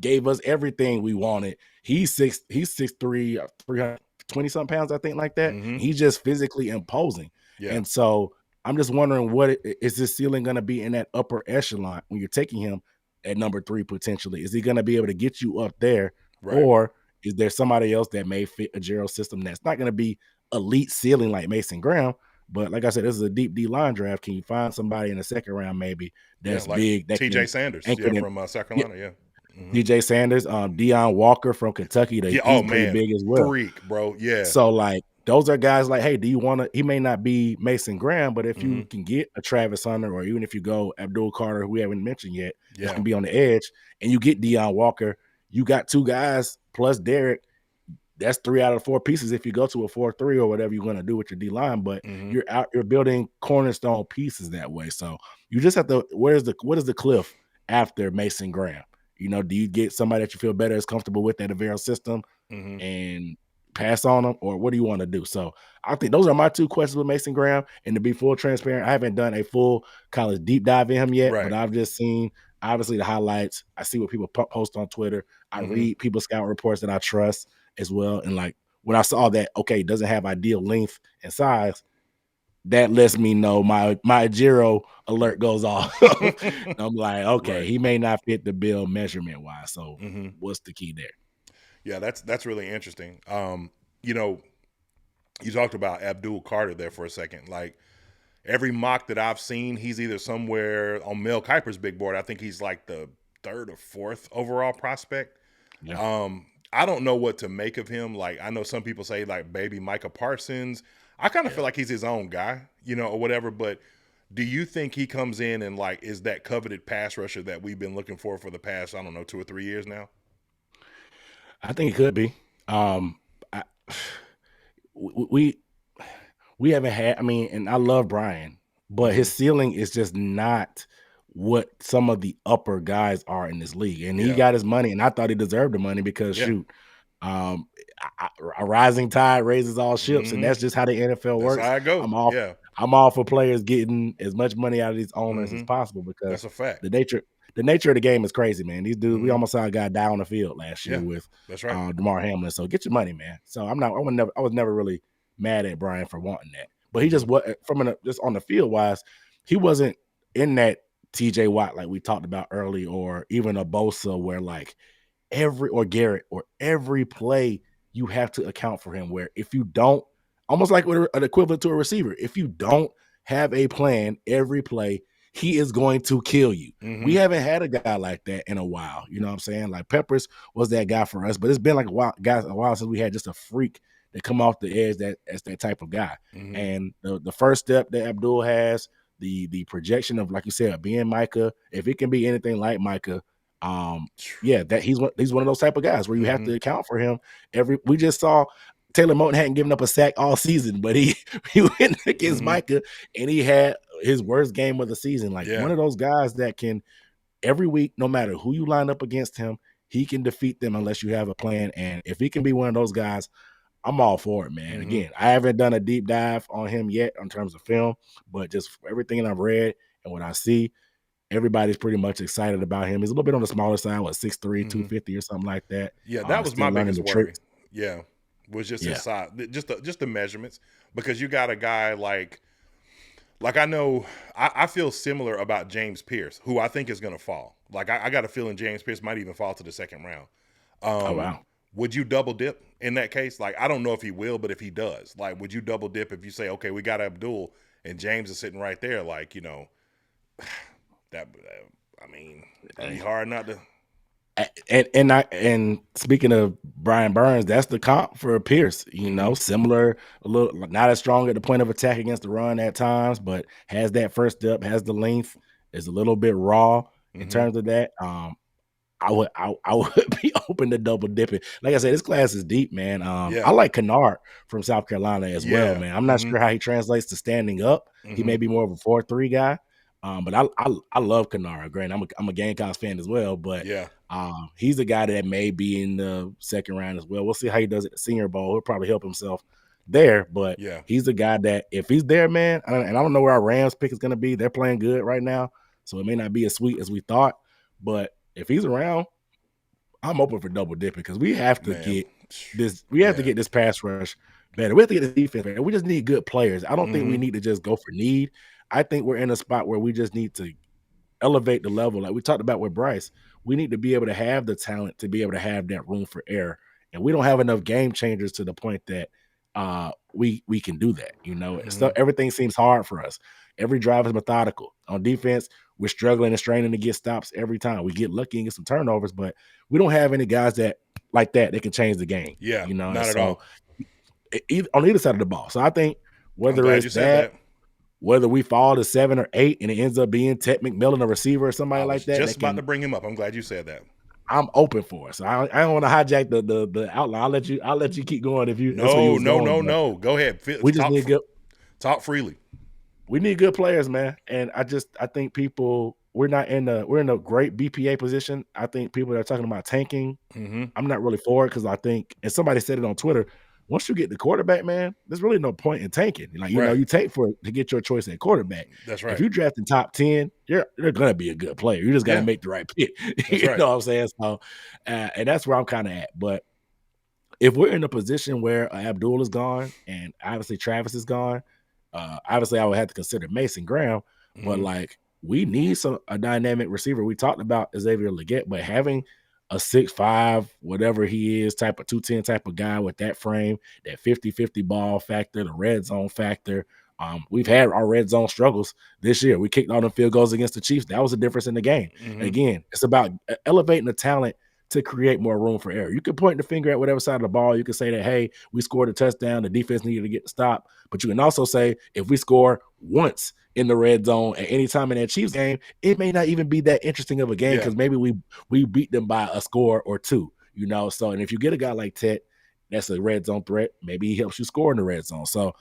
gave us everything we wanted. He's 6'3", 320-something pounds, I think, like that. He's just physically imposing. And so I'm just wondering, what is this ceiling going to be in that upper echelon when you're taking him at number 3 potentially? Is he going to be able to get you up there? Or is there somebody else that may fit a Gerald system that's not going to be elite ceiling like Mason Graham? But like I said, this is a deep D-line draft. Can you find somebody in the second round maybe that's like big? That TJ Sanders from South Carolina, DJ Sanders, Deion Walker from Kentucky. He's pretty big as well. Freak, bro. Yeah. So, like, those are guys like, hey, do you want to – he may not be Mason Graham, but if you can get a Travis Hunter, or even if you go Abdul Carter, who we haven't mentioned yet, that can be on the edge, and you get Deion Walker, you got 2 guys plus Derek. That's 3 out of 4 pieces if you go to a 4-3 or whatever you're going to do with your D-line, but you're building cornerstone pieces that way. So you just have to – what is the cliff after Mason Graham? You know, do you get somebody that you feel better, is comfortable with that Navarro system and pass on them, or what do you want to do? So I think those are my 2 questions with Mason Graham. And to be full transparent, I haven't done a full college deep dive in him yet, but I've just seen obviously the highlights. I see what people post on Twitter. I read people scout reports that I trust as well. And like when I saw that, okay, doesn't have ideal length and size, that lets me know my Giro alert goes off. I'm like, okay, he may not fit the bill measurement wise. So what's the key there? Yeah, that's really interesting. You know, you talked about Abdul Carter there for a second. Like, every mock that I've seen, he's either somewhere on Mel Kiper's big board. I think he's like the 3rd or 4th overall prospect. Yeah. I don't know what to make of him. Like, I know some people say like baby Micah Parsons. I kind of feel like he's his own guy, or whatever. But do you think he comes in and like is that coveted pass rusher that we've been looking for the past, I don't know, 2 or 3 years now? I think it could be. We haven't had. I mean, and I love Brian, but his ceiling is just not what some of the upper guys are in this league. And he got his money, and I thought he deserved the money because a rising tide raises all ships, and that's just how the NFL works. That's how it goes. I'm all for players getting as much money out of these owners as possible because that's a fact. The nature of the game is crazy, man. These dudes, we almost saw a guy die on the field last year with that's right. DeMar Hamlin. So get your money, man. So I was never really mad at Brian for wanting that, but he just just on the field wise, he wasn't in that TJ Watt like we talked about early, or even a Bosa where like every play you have to account for him. Where if you don't, almost like an equivalent to a receiver, if you don't have a plan every play, he is going to kill you. We haven't had a guy like that in a while. You know what I'm saying? Like Peppers was that guy for us, but it's been like a while since we had just a freak that come off the edge that's that type of guy. And the first step that Abdul has, the projection of, like you said, being Micah, if it can be anything like Micah, that he's one of those type of guys where you have to account for him. We just saw Taylor Moton hadn't given up a sack all season, but he went against Micah and he had his worst game of the season. Like one of those guys that can every week, no matter who you line up against him, he can defeat them unless you have a plan. And if he can be one of those guys, I'm all for it, man. Again, I haven't done a deep dive on him yet in terms of film, but just everything that I've read and what I see, everybody's pretty much excited about him. He's a little bit on the smaller side, 6'3", 250 or something like that. Yeah, that was my biggest worry. Yeah, was just his size, just the measurements, because you got a guy like I know I feel similar about James Pierce, who I think is going to fall. Like I got a feeling James Pierce might even fall to the 2nd round. Oh wow. Would you double dip in that case? Like, I don't know if he will, but if he does, like, would you double dip if you say, okay, we got Abdul and James is sitting right there? Like, that, I mean, it'd be hard not to. And speaking of Brian Burns, that's the comp for Pierce, similar, a little not as strong at the point of attack against the run at times, but has that first step, has the length, is a little bit raw in terms of that. I would be open to double dipping. Like I said, this class is deep, man. I like Kennard from South Carolina as well, man. I'm not sure how he translates to standing up. He may be more of a 4-3 guy. But I love Kennard. Granted, I'm a Gamecocks fan as well, but he's a guy that may be in the 2nd round as well. We'll see how he does at the Senior Bowl. He'll probably help himself there, but he's a guy that if he's there, man, and I don't know where our Rams pick is going to be. They're playing good right now, so it may not be as sweet as we thought, but if he's around, I'm open for double dipping because we have to get this. We have to get this pass rush better. We have to get the defense better. We just need good players. I don't think we need to just go for need. I think we're in a spot where we just need to elevate the level. Like we talked about with Bryce, we need to be able to have the talent to be able to have that room for error. And we don't have enough game changers to the point that we can do that. So everything seems hard for us. Every drive is methodical. On defense, we're struggling and straining to get stops every time. We get lucky and get some turnovers, but we don't have any guys that can change the game. Yeah, not at all. On either side of the ball. So I think whether it's that, whether we fall to 7 or 8 and it ends up being Ted McMillan, a receiver or somebody like that. Just about to bring him up. I'm glad you said that. I'm open for it. So I don't want to hijack the outline. I'll let you keep going if you. No. Go ahead. We just need good. Talk freely. We need good players, man. And I think people, we're in a great BPA position. I think people that are talking about tanking, I'm not really for it because I think, and somebody said it on Twitter, once you get the quarterback, man, there's really no point in tanking. Like, you tank to get your choice at quarterback. That's right. If you draft in top 10, you're going to be a good player. You just got to make the right pick. You know what I'm saying? So, and that's where I'm kind of at. But if we're in a position where Abdul is gone and obviously Travis is gone, obviously I would have to consider Mason Graham, but like we need a dynamic receiver. We talked about Xavier Legette, but having a 6'5", whatever he is, type of 210 type of guy with that frame, that 50-50 ball factor, the red zone factor, We've had our red zone struggles this year. We kicked all them field goals against the Chiefs. That was the difference in the game. Mm-hmm. Again, it's about elevating the talent to create more room for error. You can point the finger at whatever side of the ball. You can say that, hey, we scored a touchdown. The defense needed to get the stop. But you can also say, if we score once in the red zone at any time in that Chiefs game, it may not even be that interesting of a game because maybe we beat them by a score or two, you know? So, and if you get a guy like Tet, that's a red zone threat. Maybe he helps you score in the red zone. So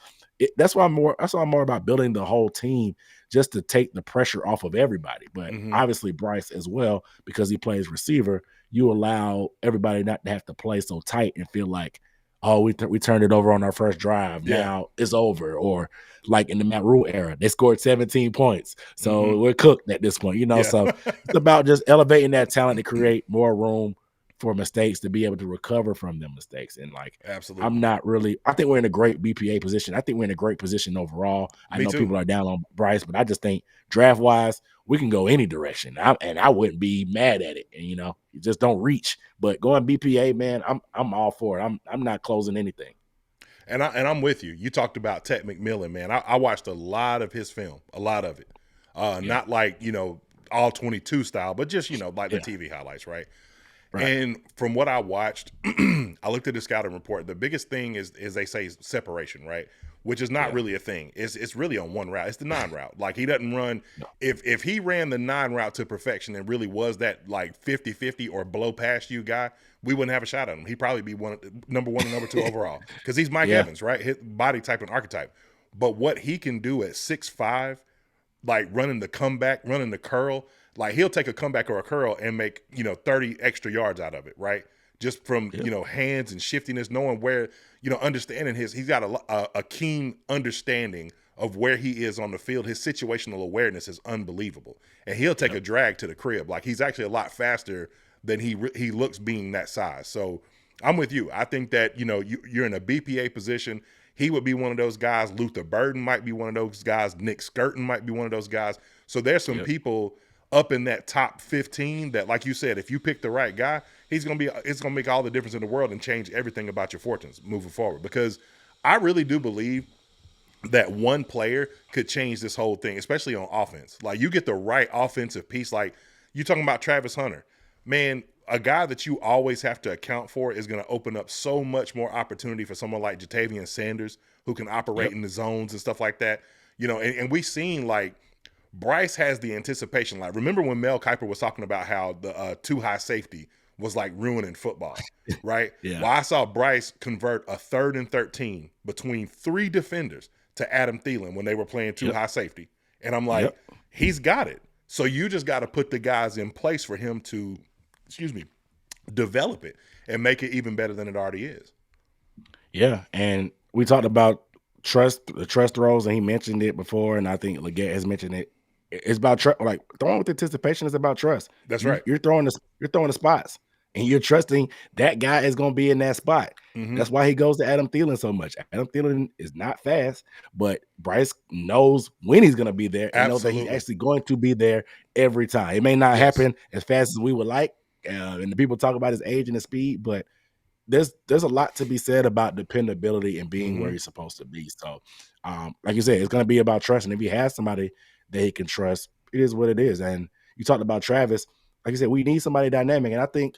that's why I'm more about building the whole team just to take the pressure off of everybody. But obviously Bryce as well, because he plays receiver, you allow everybody not to have to play so tight and feel like, oh, we turned it over on our first drive. Now it's over. Or like in the Matt Rule era, they scored 17 points. So we're cooked at this point, you know? So it's about just elevating that talent to create more room for mistakes, to be able to recover from them mistakes. And like, absolutely, I think we're in a great BPA position. I think we're in a great position overall. I know people are down on Bryce, but I just think draft wise, we can go any direction. I wouldn't be mad at it. And you know, you just don't reach. But going BPA, man, I'm all for it. I'm not closing anything. And I'm with you. You talked about Tet McMillan, man. I watched a lot of his film, a lot of it. Not like, you know, all 22 style, but just, you know, like the TV highlights, right? And from what I watched, I looked at the scouting report. The biggest thing is they say separation, right? Which is not really a thing. It's really on one route. It's the 9 route. Like he doesn't run. No. If he ran the 9 route to perfection and really was that like 50-50 or blow past you guy, we wouldn't have a shot at him. He'd probably be number 1 and number 2 overall because he's Mike Evans, right? His body type and archetype. But what he can do at 6'5", like running the comeback, running the curl. Like he'll take a comeback or a curl and make, you know, 30 extra yards out of it, right? Just from, you know, hands and shiftiness, knowing where, you know, understanding he's got a keen understanding of where he is on the field. His situational awareness is unbelievable. And he'll take a drag to the crib. Like he's actually a lot faster than he looks being that size. So I'm with you. I think that, you know, you're in a BPA position. He would be one of those guys. Luther Burden might be one of those guys. Nick Skirton might be one of those guys. So there's some people up in that top 15 that, like you said, if you pick the right guy, it's going to make all the difference in the world and change everything about your fortunes moving forward. Because I really do believe that one player could change this whole thing, especially on offense. Like you get the right offensive piece. Like you talking about Travis Hunter, man, a guy that you always have to account for is going to open up so much more opportunity for someone like Jatavian Sanders, who can operate in the zones and stuff like that. You know, and we've seen like Bryce has the anticipation. Like, remember when Mel Kiper was talking about how the too high safety was like ruining football, right? Well, I saw Bryce convert a 3rd and 13 between 3 defenders to Adam Thielen when they were playing too high safety. And I'm like, he's got it. So you just got to put the guys in place for him to, develop it and make it even better than it already is. Yeah, and we talked about the trust throws, and he mentioned it before, and I think Leggett has mentioned it. It's about like throwing with anticipation is about trust. That's right. You're throwing the spots, and you're trusting that guy is going to be in that spot. That's why he goes to Adam Thielen so much. Adam Thielen is not fast, but Bryce knows when he's going to be there and knows that he's actually going to be there every time. It may not happen as fast as we would like, and the people talk about his age and his speed, but there's a lot to be said about dependability and being where you're supposed to be. So, like you said, it's going to be about trust, and if he has somebody that he can trust, it is what it is. And you talked about Travis. Like you said, we need somebody dynamic, and I think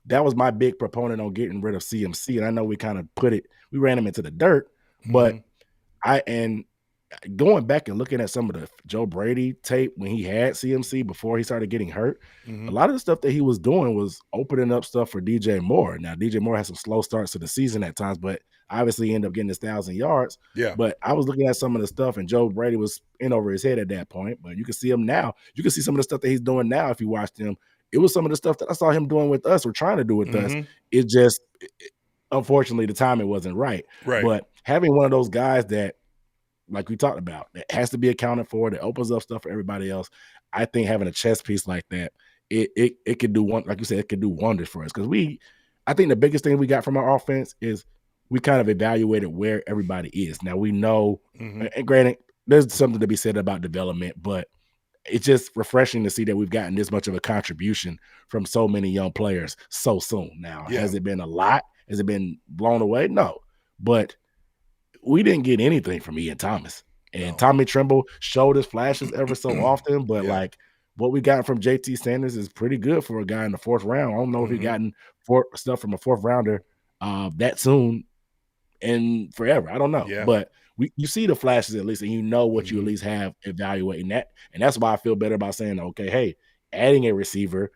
that was my big proponent on getting rid of CMC. And I know we kind of we ran him into the dirt, but going back and looking at some of the Joe Brady tape when he had CMC before he started getting hurt, a lot of the stuff that he was doing was opening up stuff for DJ Moore. Now, DJ Moore has some slow starts to the season at times, but obviously he ended up getting his 1,000 yards. Yeah. But I was looking at some of the stuff, and Joe Brady was in over his head at that point. But you can see him now. You can see some of the stuff that he's doing now if you watched him. It was some of the stuff that I saw him doing with us or trying to do with us. It just, unfortunately, the timing wasn't right. But having one of those guys that, like we talked about, that has to be accounted for, that opens up stuff for everybody else, I think having a chess piece like that, it could do like you said, it could do wonders for us. Because I think the biggest thing we got from our offense is we kind of evaluated where everybody is. Now we know, and granted, there's something to be said about development, but it's just refreshing to see that we've gotten this much of a contribution from so many young players so soon. Now, has it been a lot? Has it been blown away? No, but we didn't get anything from Ian Thomas. And Tommy Tremble showed his flashes ever so often, but like what we got from JT Sanders is pretty good for a guy in the 4th round. I don't know if he gotten stuff from a 4th rounder that soon and forever. I don't know. But you see the flashes at least, and you know what you at least have evaluating that. And that's why I feel better about saying, okay, hey, adding a receiver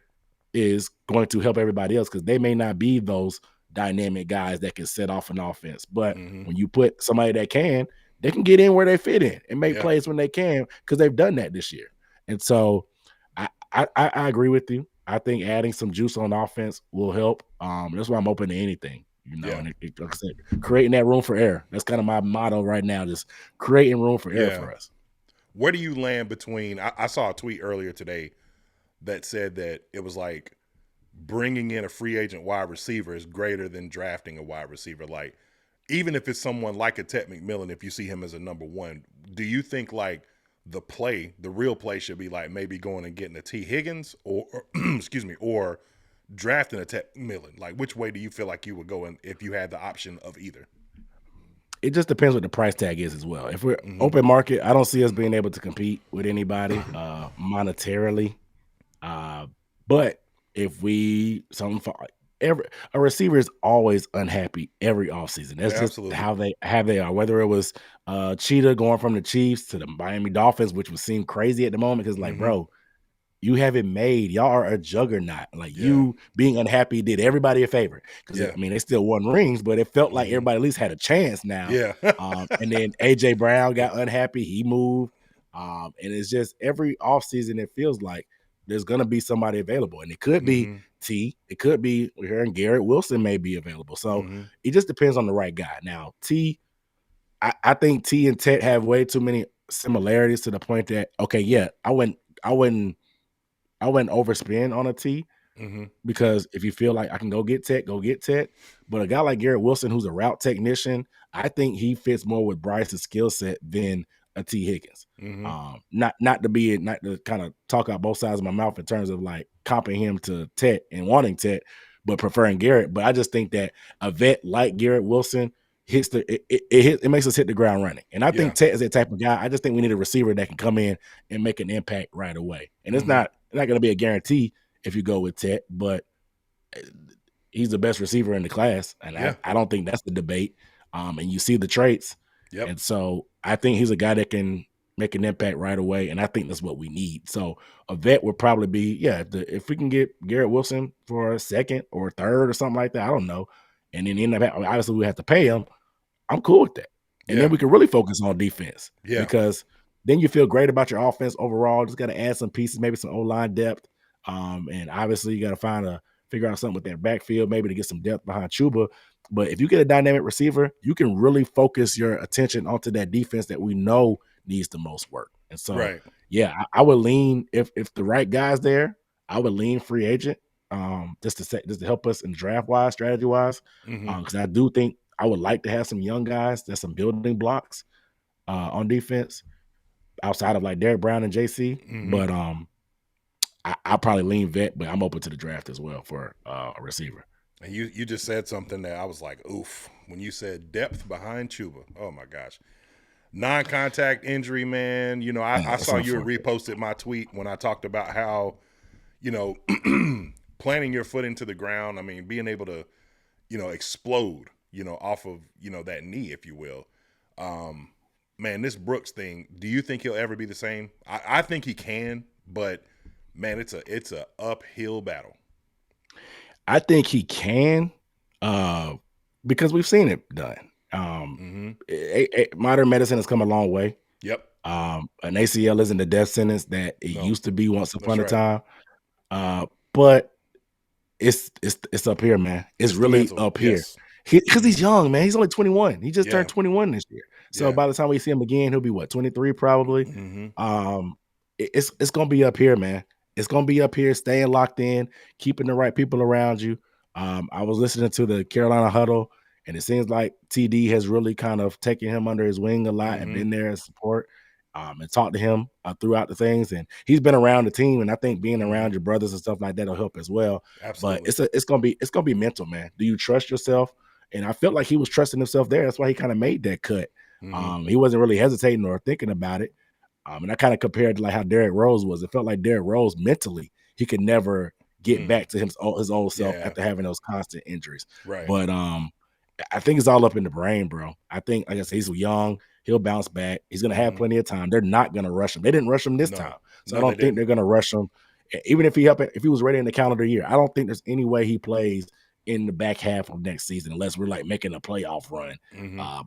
is going to help everybody else because they may not be those dynamic guys that can set off an offense. But when you put somebody that can, they can get in where they fit in and make plays when they can because they've done that this year. And so I agree with you. I think adding some juice on offense will help. That's why I'm open to anything, and like I said, creating that room for error. That's kind of my motto right now, just creating room for error for us. Where do you land between? I saw a tweet earlier today that said that it was like bringing in a free agent wide receiver is greater than drafting a wide receiver. Like, even if it's someone like a Ted McMillan, if you see him as a number 1, do you think like the real play should be like maybe going and getting a T. Higgins or excuse me, or drafting a Ted McMillan? Like, which way do you feel like you would go in if you had the option of either? It just depends what the price tag is as well. If we're open market, I don't see us being able to compete with anybody monetarily. But if a receiver is always unhappy every offseason. That's just how they are. Whether it was Cheetah going from the Chiefs to the Miami Dolphins, which would seem crazy at the moment because, like, bro, you have it made. Y'all are a juggernaut. Like, you being unhappy did everybody a favor because I mean they still won rings, but it felt like everybody at least had a chance now. And then AJ Brown got unhappy. He moved, and it's just every offseason it feels like there's gonna be somebody available, and it could be T. It could be we're hearing Garrett Wilson may be available. So it just depends on the right guy. Now T, I think T and Tet have way too many similarities to the point that I wouldn't overspend on a T because if you feel like I can go get Tet. But a guy like Garrett Wilson, who's a route technician, I think he fits more with Bryce's skill set than a T. Higgins. Not to kind of talk out both sides of my mouth in terms of like comping him to Tet and wanting Tet, but preferring Garrett. But I just think that a vet like Garrett Wilson it makes us hit the ground running. And I think Tet is that type of guy. I just think we need a receiver that can come in and make an impact right away. And it's not going to be a guarantee if you go with Tet, but he's the best receiver in the class. And I don't think that's the debate. And you see the traits. And so I think he's a guy that can make an impact right away. And I think that's what we need. So a vet would probably be, if we can get Garrett Wilson for a 2nd or 3rd or something like that, I don't know. And then end up, obviously we have to pay him. I'm cool with that. And then we can really focus on defense. Because then you feel great about your offense overall. Just got to add some pieces, maybe some O-line depth. And obviously you got to figure out something with that backfield, maybe to get some depth behind Chuba. But if you get a dynamic receiver, you can really focus your attention onto that defense that we know needs the most work. And so, I would lean if the right guy's there, I would lean free agent just to help us in draft wise, strategy wise. Because I do think I would like to have some young guys. There's some building blocks on defense outside of like Derek Brown and JC. But I'll probably lean vet, but I'm open to the draft as well for a receiver. And you just said something that I was like, oof, when you said depth behind Chuba. Oh my gosh. Non-contact injury, man. You know, I saw you reposted my tweet when I talked about how, you know, planting your foot into the ground. I mean, being able to, you know, explode, you know, off of, you know, that knee, if you will. Man, this Brooks thing, do you think he'll ever be the same? I think he can, but man, it's a uphill battle. I think he can, because we've seen it done. Modern medicine has come a long way. An ACL isn't the death sentence that it used to be once upon a time. But it's up here, man. It's really up here. Because he's young, man. He's only 21. He just turned 21 this year. So by the time we see him again, he'll be what, 23 probably. It's gonna be up here, man. It's gonna be up here, staying locked in, keeping the right people around you. I was listening to the Carolina Huddle, and it seems like TD has really kind of taken him under his wing a lot and been there as support and talked to him throughout the things. And he's been around the team, and I think being around your brothers and stuff like that will help as well. Absolutely. But it's gonna be mental, man. Do you trust yourself? And I felt like he was trusting himself there. That's why he kind of made that cut. He wasn't really hesitating or thinking about it. And I kind of compared to like how Derrick Rose was. It felt like Derrick Rose mentally, he could never get back to his old self after having those constant injuries. Right. But I think it's all up in the brain, bro. I think, like I said, he's young. He'll bounce back. He's going to have plenty of time. They're not going to rush him. They didn't rush him this time. So I don't think they're going to rush him. Even if he was ready in the calendar year, I don't think there's any way he plays in the back half of next season unless we're like making a playoff run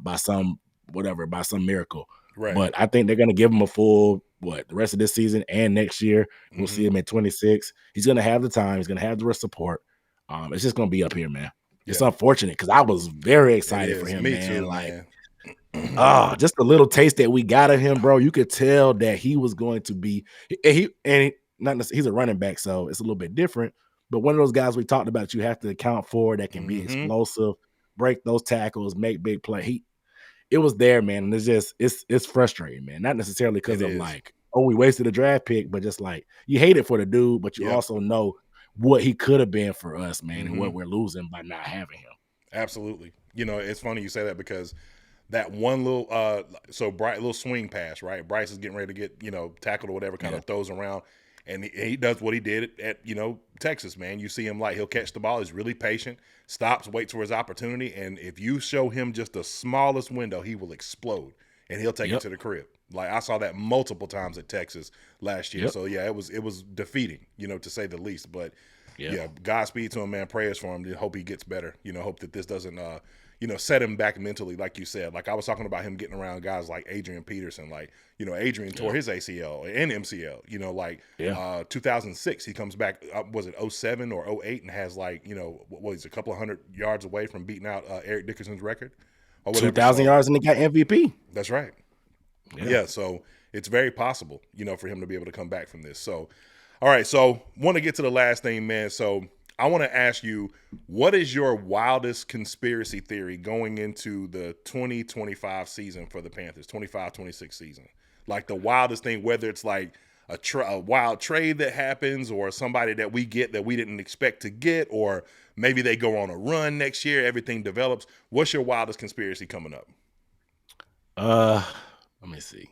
by some miracle. Right. But I think they're going to give him a full, the rest of this season and next year. We'll see him at 26. He's going to have the time. He's going to have the support. It's just going to be up here, man. It's unfortunate because I was very excited for him, man. Too, like, man. Just a little taste that we got of him, bro. You could tell that he was going to be he's a running back, so it's a little bit different. But one of those guys we talked about, you have to account for that can be explosive, break those tackles, make big play. It was there, man. And it's frustrating, man. Not necessarily because of like, we wasted a draft pick, but just like you hate it for the dude, but you also know what he could have been for us, man, and what we're losing by not having him. Absolutely. It's funny you say that because that one little little swing pass, right? Bryce is getting ready to get, tackled or whatever, kind of throws around. And he does what he did at Texas, man. You see him he'll catch the ball. He's really patient, stops, waits for his opportunity. And if you show him just the smallest window, he will explode and he'll take it to the crib. Like I saw that multiple times at Texas last year. So yeah, it was defeating, to say the least. But Godspeed to him, man. Prayers for him. Hope he gets better. Hope that this doesn't set him back mentally, like you said. Like I was talking about him getting around guys like Adrian Peterson. Like, Adrian tore his ACL and MCL. 2006, he comes back, was it 07 or 08 and has he's a couple of 100 yards away from beating out Eric Dickerson's record. 2,000 yards and he got MVP. That's right. Yeah, so it's very possible, for him to be able to come back from this. So, all right, so want to get to the last thing, man. So I want to ask you, what is your wildest conspiracy theory going into the 2025 season for the Panthers, 25-26 season? Like the wildest thing, whether it's like a wild trade that happens or somebody that we get that we didn't expect to get, or maybe they go on a run next year, everything develops. What's your wildest conspiracy coming up? Let me see.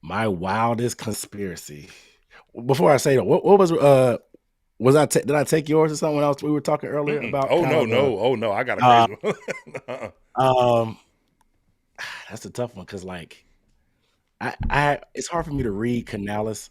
My wildest conspiracy. Before I say that, what was did I take yours or something else we were talking earlier about? Oh no, I got a crazy one. That's a tough one because like I it's hard for me to read Canales.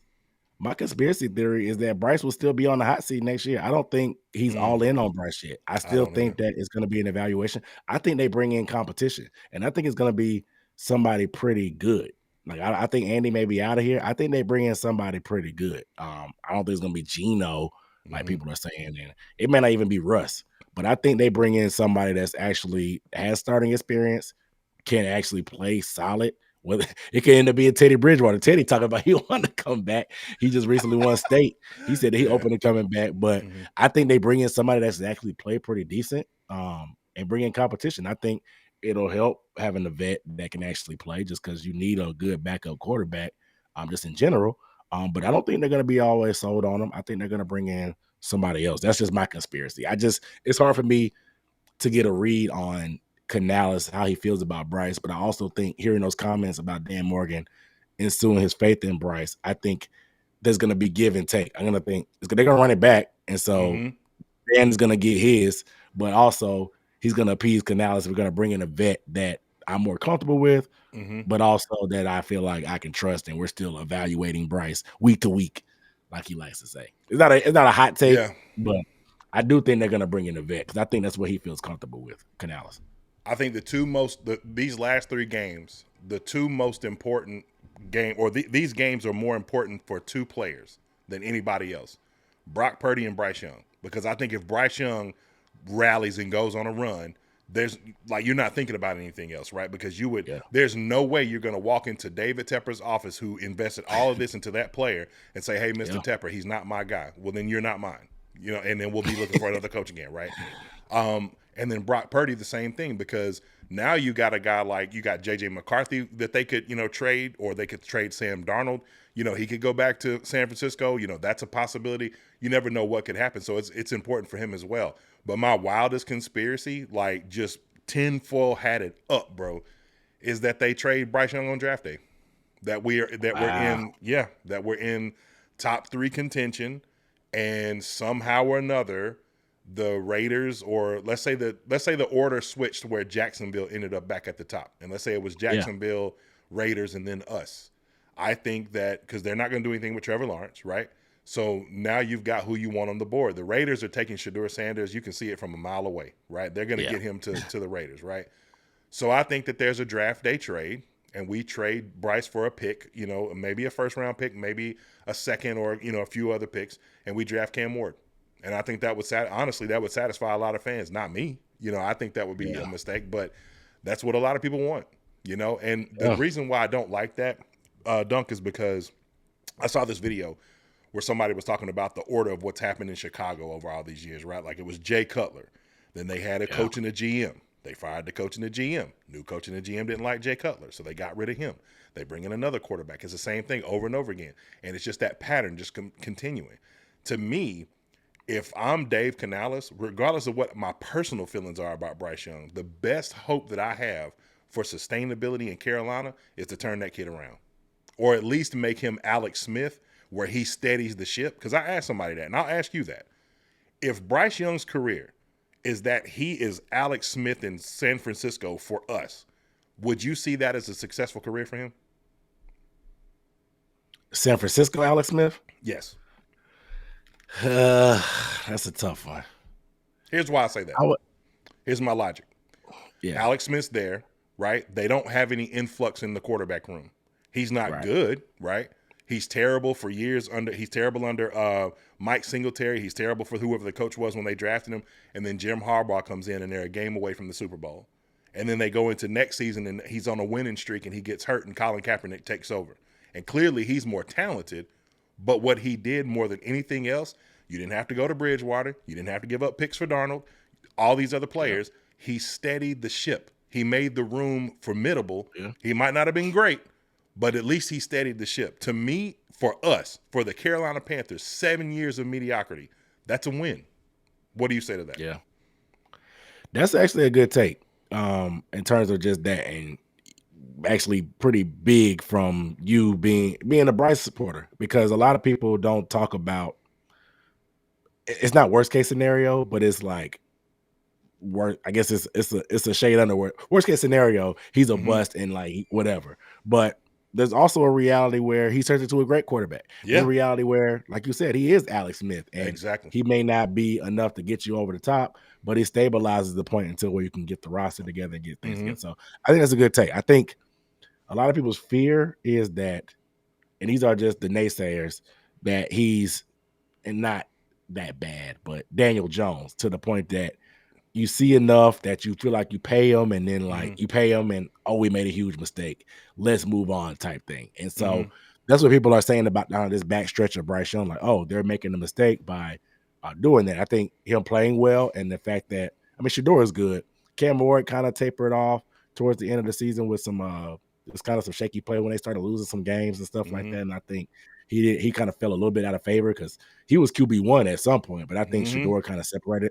My conspiracy theory is that Bryce will still be on the hot seat next year. I don't think he's all in on Bryce yet. I still think that it's going to be an evaluation. I think they bring in competition, and I think it's going to be somebody pretty good. Like I think Andy may be out of here. I think they bring in somebody pretty good. I don't think it's going to be Geno, like people are saying, and it may not even be Russ. But I think they bring in somebody that's actually has starting experience, can actually play solid. Well, it could end up being Teddy Bridgewater. Teddy talking about he wanted to come back. He just recently won state. He said that he open to coming back. But I think they bring in somebody that's actually played pretty decent and bring in competition. I think it'll help having a vet that can actually play just because you need a good backup quarterback just in general. But I don't think they're going to be always sold on them. I think they're going to bring in somebody else. That's just my conspiracy. It's hard for me to get a read on Canales, how he feels about Bryce, but I also think hearing those comments about Dan Morgan instilling his faith in Bryce, I think there's going to be give and take. I'm going to think they're going to run it back, and so Dan is going to get his, but also he's going to appease Canales. We're going to bring in a vet that I'm more comfortable with, but also that I feel like I can trust, and we're still evaluating Bryce week to week, like he likes to say. It's not a hot take, but I do think they're going to bring in a vet because I think that's what he feels comfortable with, Canales. I think these last three games, the two most important these games are more important for two players than anybody else, Brock Purdy and Bryce Young. Because I think if Bryce Young rallies and goes on a run, you're not thinking about anything else, right? Because there's no way you're going to walk into David Tepper's office, who invested all of this into that player, and say, "Hey, Mr. Tepper, he's not my guy." Well, then you're not mine, and then we'll be looking for another coach again, right? And then Brock Purdy, the same thing, because now you got a guy like you got J.J. McCarthy that they could, trade, or they could trade Sam Darnold. He could go back to San Francisco. That's a possibility. You never know what could happen. So it's important for him as well. But my wildest conspiracy, like just tinfoil hatted up, bro, is that they trade Bryce Young on draft day. That we're in top 3 contention, and somehow or another, the Raiders, or let's say the order switched where Jacksonville ended up back at the top, and let's say it was Jacksonville, Raiders, and then us. I think that because they're not going to do anything with Trevor Lawrence, right? So now you've got who you want on the board. The Raiders are taking Shedeur Sanders. You can see it from a mile away, right? They're going to get him to the Raiders, right? So I think that there's a draft day trade, and we trade Bryce for a pick, maybe a first-round pick, maybe a second, or, a few other picks, and we draft Cam Ward. And I think that would satisfy a lot of fans, not me. I think that would be a mistake, but that's what a lot of people want, And the reason why I don't like that, Dunk, is because I saw this video where somebody was talking about the order of what's happened in Chicago over all these years, right? Like it was Jay Cutler. Then they had a coach and a GM. They fired the coach and the GM. New coach and the GM didn't like Jay Cutler, so they got rid of him. They bring in another quarterback. It's the same thing over and over again. And it's just that pattern just continuing. To me, if I'm Dave Canales, regardless of what my personal feelings are about Bryce Young, the best hope that I have for sustainability in Carolina is to turn that kid around. Or at least make him Alex Smith, where he steadies the ship. Because I asked somebody that, and I'll ask you that. If Bryce Young's career is that he is Alex Smith in San Francisco for us, would you see that as a successful career for him? San Francisco Alex Smith? Yes. That's a tough one. Here's why I say that. Here's my logic. Yeah. Alex Smith's there, right? They don't have any influx in the quarterback room. He's not good, right? He's terrible for years he's terrible under Mike Singletary. He's terrible for whoever the coach was when they drafted him. And then Jim Harbaugh comes in and they're a game away from the Super Bowl. And then they go into next season and he's on a winning streak and he gets hurt and Colin Kaepernick takes over. And clearly he's more talented, but what he did more than anything else, you didn't have to go to Bridgewater. You didn't have to give up picks for Darnold. All these other players, he steadied the ship. He made the room formidable. Yeah. He might not have been great, but at least he steadied the ship. To me, for us, for the Carolina Panthers, 7 years of mediocrity, that's a win. What do you say to that? Yeah. That's actually a good take in terms of just that, and actually pretty big from you being a Bryce supporter, because a lot of people don't talk about, it's not worst case scenario, but it's like, I guess it's a shade under worst case scenario. He's a bust and like whatever, but there's also a reality where he turns into a great quarterback. Yeah. There's a reality where, like you said, he is Alex Smith, and he may not be enough to get you over the top, but he stabilizes the point until where you can get the roster together and get things together. So I think that's a good take. I think a lot of people's fear is that, and these are just the naysayers, that he's not that bad, but Daniel Jones, to the point that you see enough that you feel like you pay him, and then like you pay him and, oh, we made a huge mistake, let's move on type thing. And so that's what people are saying about this backstretch of Bryce Young, like, oh, they're making a mistake by doing that. I think him playing well, and the fact that, I mean, Shedeur is good. Cam Ward kind of tapered off towards the end of the season with some it was kind of some shaky play when they started losing some games and stuff like that. And I think he kind of fell a little bit out of favor because he was QB1 at some point, but I think Shedeur kind of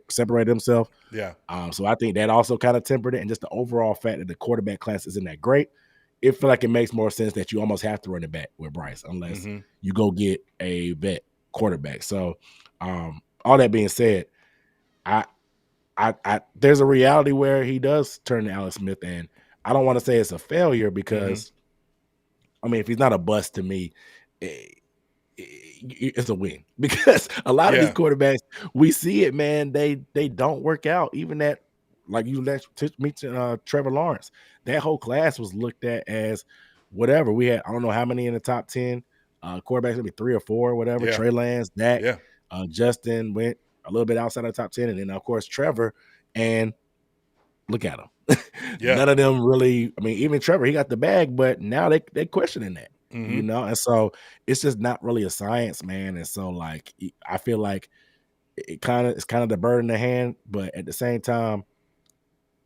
separated himself. Yeah. So I think that also kind of tempered it, and just the overall fact that the quarterback class isn't that great, it feel like it makes more sense that you almost have to run it back with Bryce unless you go get a vet quarterback. So all that being said, I there's a reality where he does turn to Alex Smith, and I don't want to say it's a failure because, I mean, if he's not a bust to me, it's a win, because a lot of these quarterbacks, we see it, man. They don't work out. Even that, like you mentioned, Trevor Lawrence, that whole class was looked at as whatever. We had, I don't know how many in the top 10 quarterbacks, maybe 3 or 4, whatever. Yeah. Trey Lance, Dak, Justin went a little bit outside of the top 10, and then of course Trevor, and look at him. None of them really, I mean, even Trevor, he got the bag, but now they questioning that, you know? And so it's just not really a science, man. And so like, I feel like it's kind of the bird in the hand, but at the same time,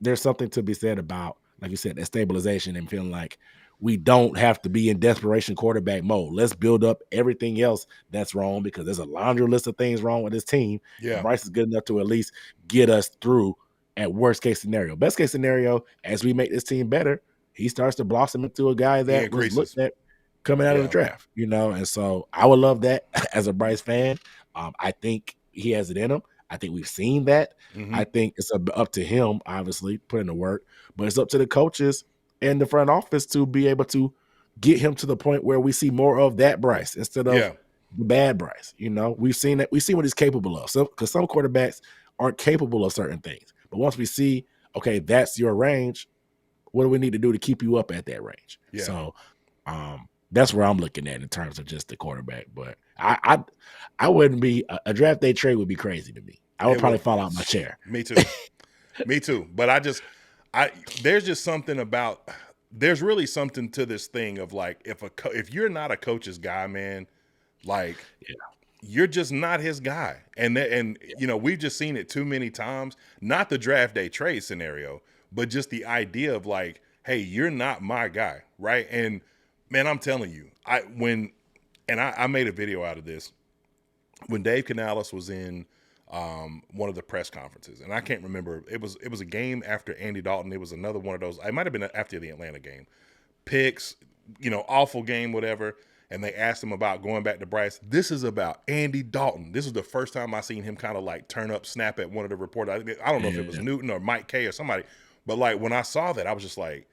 there's something to be said about, like you said, that stabilization and feeling like we don't have to be in desperation quarterback mode. Let's build up everything else that's wrong, because there's a laundry list of things wrong with this team. Yeah. Bryce is good enough to at least get us through at worst case scenario. Best case scenario, as we make this team better, he starts to blossom into a guy that was looked at coming out of the draft, you know. And so I would love that as a Bryce fan. I think he has it in him. I think we've seen that. I think it's up to him, obviously, putting the work, but it's up to the coaches and the front office to be able to get him to the point where we see more of that Bryce instead of the bad Bryce. You know, we've seen that. We've seen what he's capable of. So, because some quarterbacks aren't capable of certain things, but once we see, okay, that's your range, what do we need to do to keep you up at that range? Yeah. So, that's where I'm looking at in terms of just the quarterback. But I wouldn't be a draft day trade would be crazy to me. I would probably fall out my chair. Me too. Me too. But there's just something about, there's really something to this thing of like, if you're not a coach's guy, man, like you're just not his guy. And you know, we've just seen it too many times, not the draft day trade scenario, but just the idea of like, hey, you're not my guy. Right. And man, I'm telling you, I made a video out of this when Dave Canales was in one of the press conferences, and I can't remember. It was a game after Andy Dalton. It was another one of those. It might have been after the Atlanta game. Picks, you know, awful game, whatever. And they asked him about going back to Bryce. This is about Andy Dalton. This is the first time I seen him kind of like turn up, snap at one of the reporters. I don't know if it was Newton or Mike K or somebody, but like when I saw that, I was just like,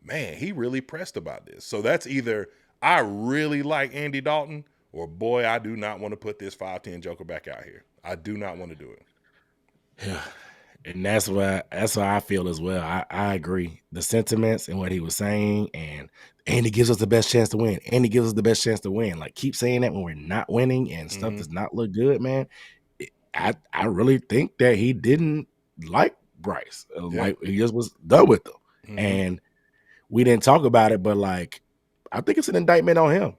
man, he really pressed about this. So that's either I really like Andy Dalton, or boy, I do not want to put this 5'10" Joker back out here. I do not want to do it. Yeah. And that's what I feel as well. I agree. The sentiments and what he was saying, and Andy gives us the best chance to win. Andy gives us the best chance to win. Like, keep saying that when we're not winning and stuff does not look good, man. I really think that he didn't like Bryce. Like, he just was done with him. And we didn't talk about it, but like, I think it's an indictment on him.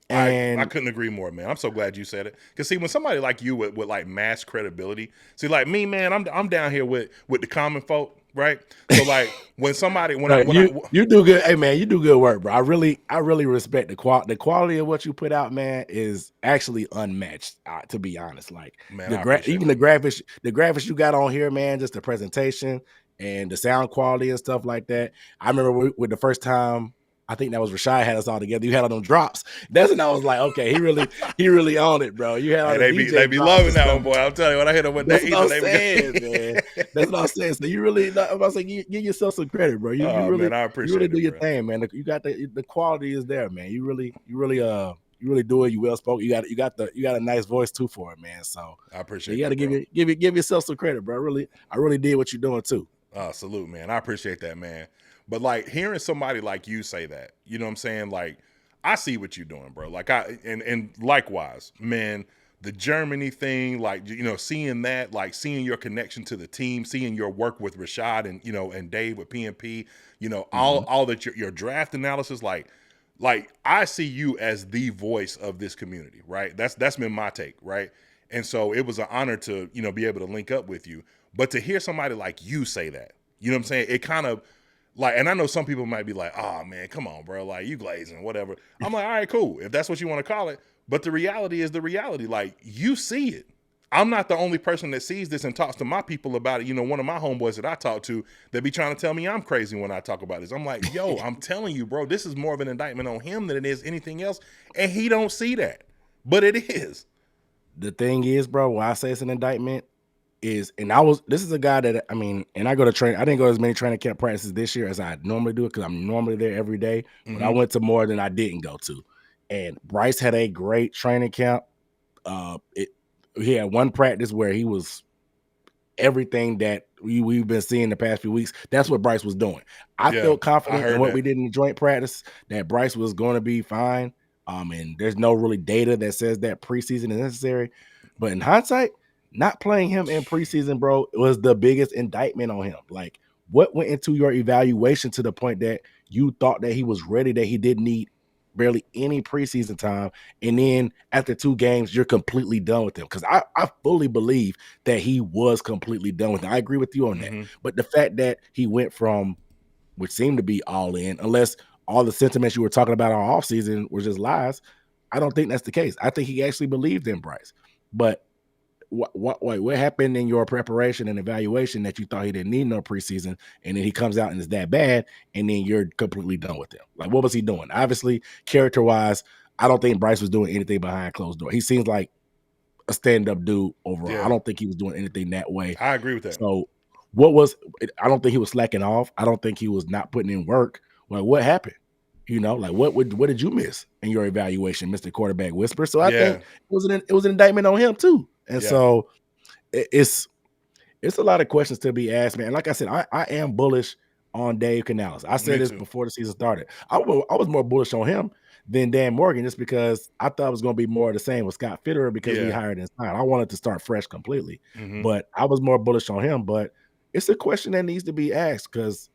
And I couldn't agree more, man. I'm so glad you said it. Because see, when somebody like you with like mass credibility, see, like me, man, I'm down here with the common folk, right? So like when somebody you do good, hey man, you do good work, bro. I really respect the quality of what you put out, man, is actually unmatched. To be honest, like man, the graphics you got on here, man, just the presentation and the sound quality and stuff like that. I remember with the first time. I think that was Rashad had us all together. You had all them drops. That's when I was like, okay, he really owned it, bro. You had all they be loving that one, boy. I'm telling you, when I hit him with that, that's what I'm saying, man. That's what I'm saying. So you really, I'm about to say, give yourself some credit, bro. You really, man, I appreciate you really it, do your bro. thing, man. You got the quality is there, man. You really do it. You well spoken. You got a nice voice too for it, man. So I appreciate. You got to give yourself some credit, bro. I really did what you're doing too. Salute, man. I appreciate that, man. But like hearing somebody like you say that, you know what I'm saying? Like, I see what you're doing, bro. Like and likewise, man, the Germany thing, like, you know, seeing that, like seeing your connection to the team, seeing your work with Rashad and, you know, and Dave with PNP, you know, all that your draft analysis, like I see you as the voice of this community, right? That's been my take, right? And so it was an honor to, you know, be able to link up with you. But to hear somebody like you say that, you know what I'm saying? It kind of like, and I know some people might be like, oh man, come on, bro. Like, you glazing, whatever. I'm like, all right, cool. If that's what you want to call it. But the reality is the reality. Like, you see it. I'm not the only person that sees this and talks to my people about it. You know, one of my homeboys that I talk to, they be trying to tell me I'm crazy when I talk about this. I'm like, yo, I'm telling you, bro, this is more of an indictment on him than it is anything else. And he don't see that. But it is. The thing is, bro, why I say it's an indictment is, this is a guy that, I mean, and I didn't go to as many training camp practices this year as I normally do, because I'm normally there every day, but I went to more than I didn't go to. And Bryce had a great training camp. He had one practice where he was everything that we've been seeing the past few weeks. That's what Bryce was doing. I felt confident in what we did in the joint practice that Bryce was going to be fine. And there's no really data that says that preseason is necessary. But in hindsight, not playing him in preseason, bro, was the biggest indictment on him. Like, what went into your evaluation to the point that you thought that he was ready, that he didn't need barely any preseason time, and then after 2 games, you're completely done with him? Because I fully believe that he was completely done with him. I agree with you on that. But the fact that he went from, which seemed to be all in, unless all the sentiments you were talking about all offseason were just lies, I don't think that's the case. I think he actually believed in Bryce. But what happened in your preparation and evaluation that you thought he didn't need no preseason, and then he comes out and is that bad, and then you're completely done with him? Like, what was he doing? Obviously, character-wise, I don't think Bryce was doing anything behind closed door. He seems like a stand-up dude overall. Yeah. I don't think he was doing anything that way. I agree with that. So I don't think he was slacking off. I don't think he was not putting in work. Like, what happened? Like what did you miss in your evaluation, Mr. Quarterback Whisper? So I think it was an indictment on him too. And so it's a lot of questions to be asked, man. Like I said, I am bullish on Dave Canales. I said this before the season started. I was more bullish on him than Dan Morgan, just because I thought it was going to be more of the same with Scott Fitterer, because we hired inside. I wanted to start fresh completely, but I was more bullish on him. But it's a question that needs to be asked, because,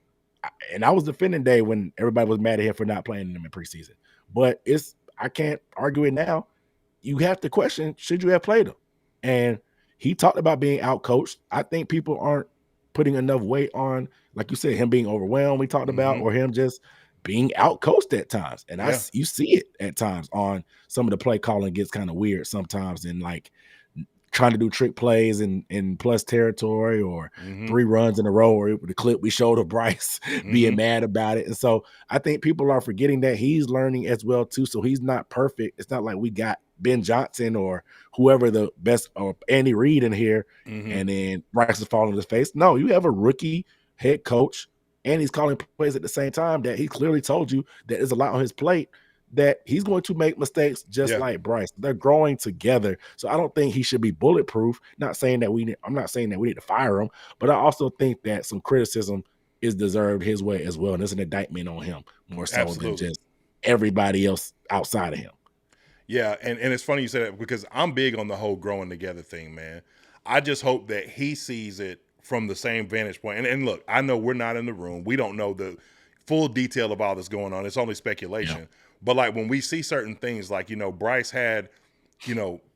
and I was defending Dave when everybody was mad at him for not playing him in preseason. But I can't argue it now. You have to question, should you have played him? And he talked about being outcoached. I think people aren't putting enough weight on, like you said, him being overwhelmed, we talked about, or him just being outcoached at times. And you see it at times on some of the play calling gets kind of weird sometimes, and like trying to do trick plays in plus territory, or 3 runs in a row, or the clip we showed of Bryce being mad about it. And so I think people are forgetting that he's learning as well too. So he's not perfect. It's not like we got Ben Johnson or whoever the best, or Andy Reid in here, and then Bryce is falling on his face. No, you have a rookie head coach, and he's calling plays at the same time that he clearly told you that there's a lot on his plate, that he's going to make mistakes just like Bryce. They're growing together. So I don't think he should be bulletproof. I'm not saying that we need to fire him, but I also think that some criticism is deserved his way as well. And there's an indictment on him more so than just everybody else outside of him. Yeah, and it's funny you say that, because I'm big on the whole growing together thing, man. I just hope that he sees it from the same vantage point. And look, I know we're not in the room. We don't know the full detail of all that's going on. It's only speculation. Yeah. But like when we see certain things, like, Bryce had,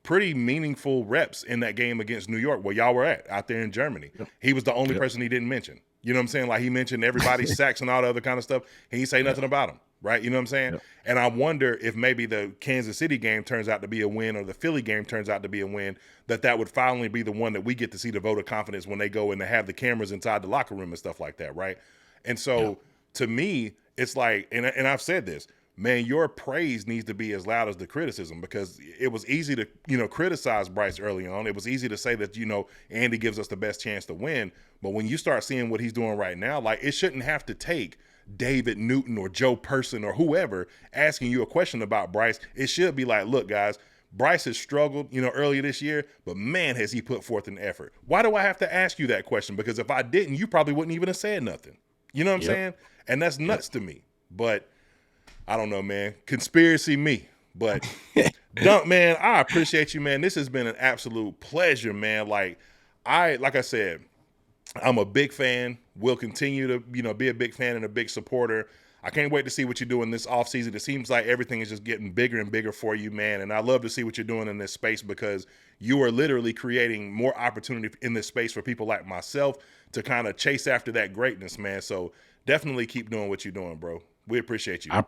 pretty meaningful reps in that game against New York, where y'all were out there in Germany. Yep. He was the only person he didn't mention. You know what I'm saying? Like, he mentioned everybody's sacks and all the other kind of stuff. He didn't say nothing about him, right? You know what I'm saying? Yep. And I wonder if maybe the Kansas City game turns out to be a win, or the Philly game turns out to be a win, that would finally be the one that we get to see the vote of confidence when they go and they have the cameras inside the locker room and stuff like that, right? And so to me, it's like, and I've said this, man, your praise needs to be as loud as the criticism, because it was easy to, criticize Bryce early on. It was easy to say that, Andy gives us the best chance to win. But when you start seeing what he's doing right now, like, it shouldn't have to take David Newton or Joe Person or whoever asking you a question about Bryce. It should be like, look, guys, Bryce has struggled, earlier this year, but man, has he put forth an effort. Why do I have to ask you that question? Because if I didn't, you probably wouldn't even have said nothing. You know what I'm saying? And that's nuts to me. But I don't know, man. Conspiracy me. But Dunk, man, I appreciate you, man. This has been an absolute pleasure, man. Like I said, I'm a big fan. Will continue to, be a big fan and a big supporter. I can't wait to see what you do in this offseason. It seems like everything is just getting bigger and bigger for you, man. And I love to see what you're doing in this space, because you are literally creating more opportunity in this space for people like myself to kind of chase after that greatness, man. So definitely keep doing what you're doing, bro. We appreciate you. I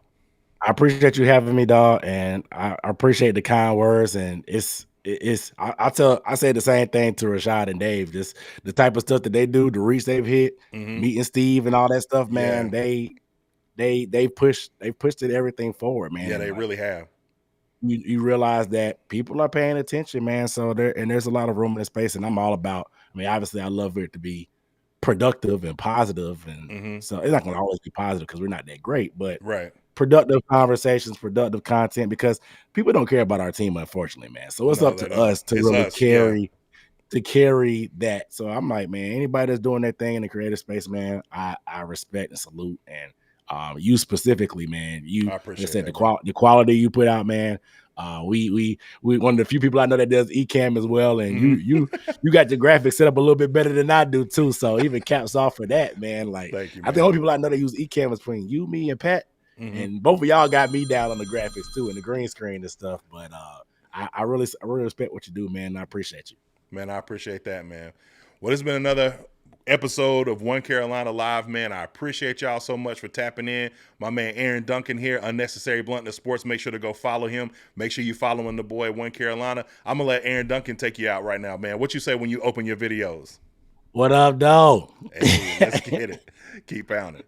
appreciate you having me, dog, and I appreciate the kind words. And I say the same thing to Rashad and Dave. Just the type of stuff that they do, the reach they've hit, meeting Steve and all that stuff, man. Yeah. They pushed it everything forward, man. Yeah, they really have. You realize that people are paying attention, man. So there's a lot of room in the space, and I'm all about. I mean, obviously, I love it to be productive and positive, and so it's not going to always be positive because we're not that great, but productive conversations, productive content, because people don't care about our team, unfortunately, man. So it's up to us to really carry that. So I'm like, man, anybody that's doing their thing in the creative space, man, I respect and salute. And you specifically, man, I said, the quality you put out, man. We one of the few people I know that does eCam as well, and you got your graphics set up a little bit better than I do too. So even caps off for that, man. Like, thank you, man. I think the only people I know that use eCam is between you, me, and Pat, and both of y'all got me down on the graphics too and the green screen and stuff. But I really respect what you do, man. I appreciate you, man. I appreciate that, man. Well, it's been another episode of One Carolina Live, man. I appreciate y'all so much for tapping in. My man Aaron Duncan here, Unnecessary Bluntness Sports. Make sure to go follow him. Make sure you following the boy One Carolina. I'm gonna let Aaron Duncan take you out right now, man. What you say when you open your videos? What up, though? Hey, let's get it. Keep pounding.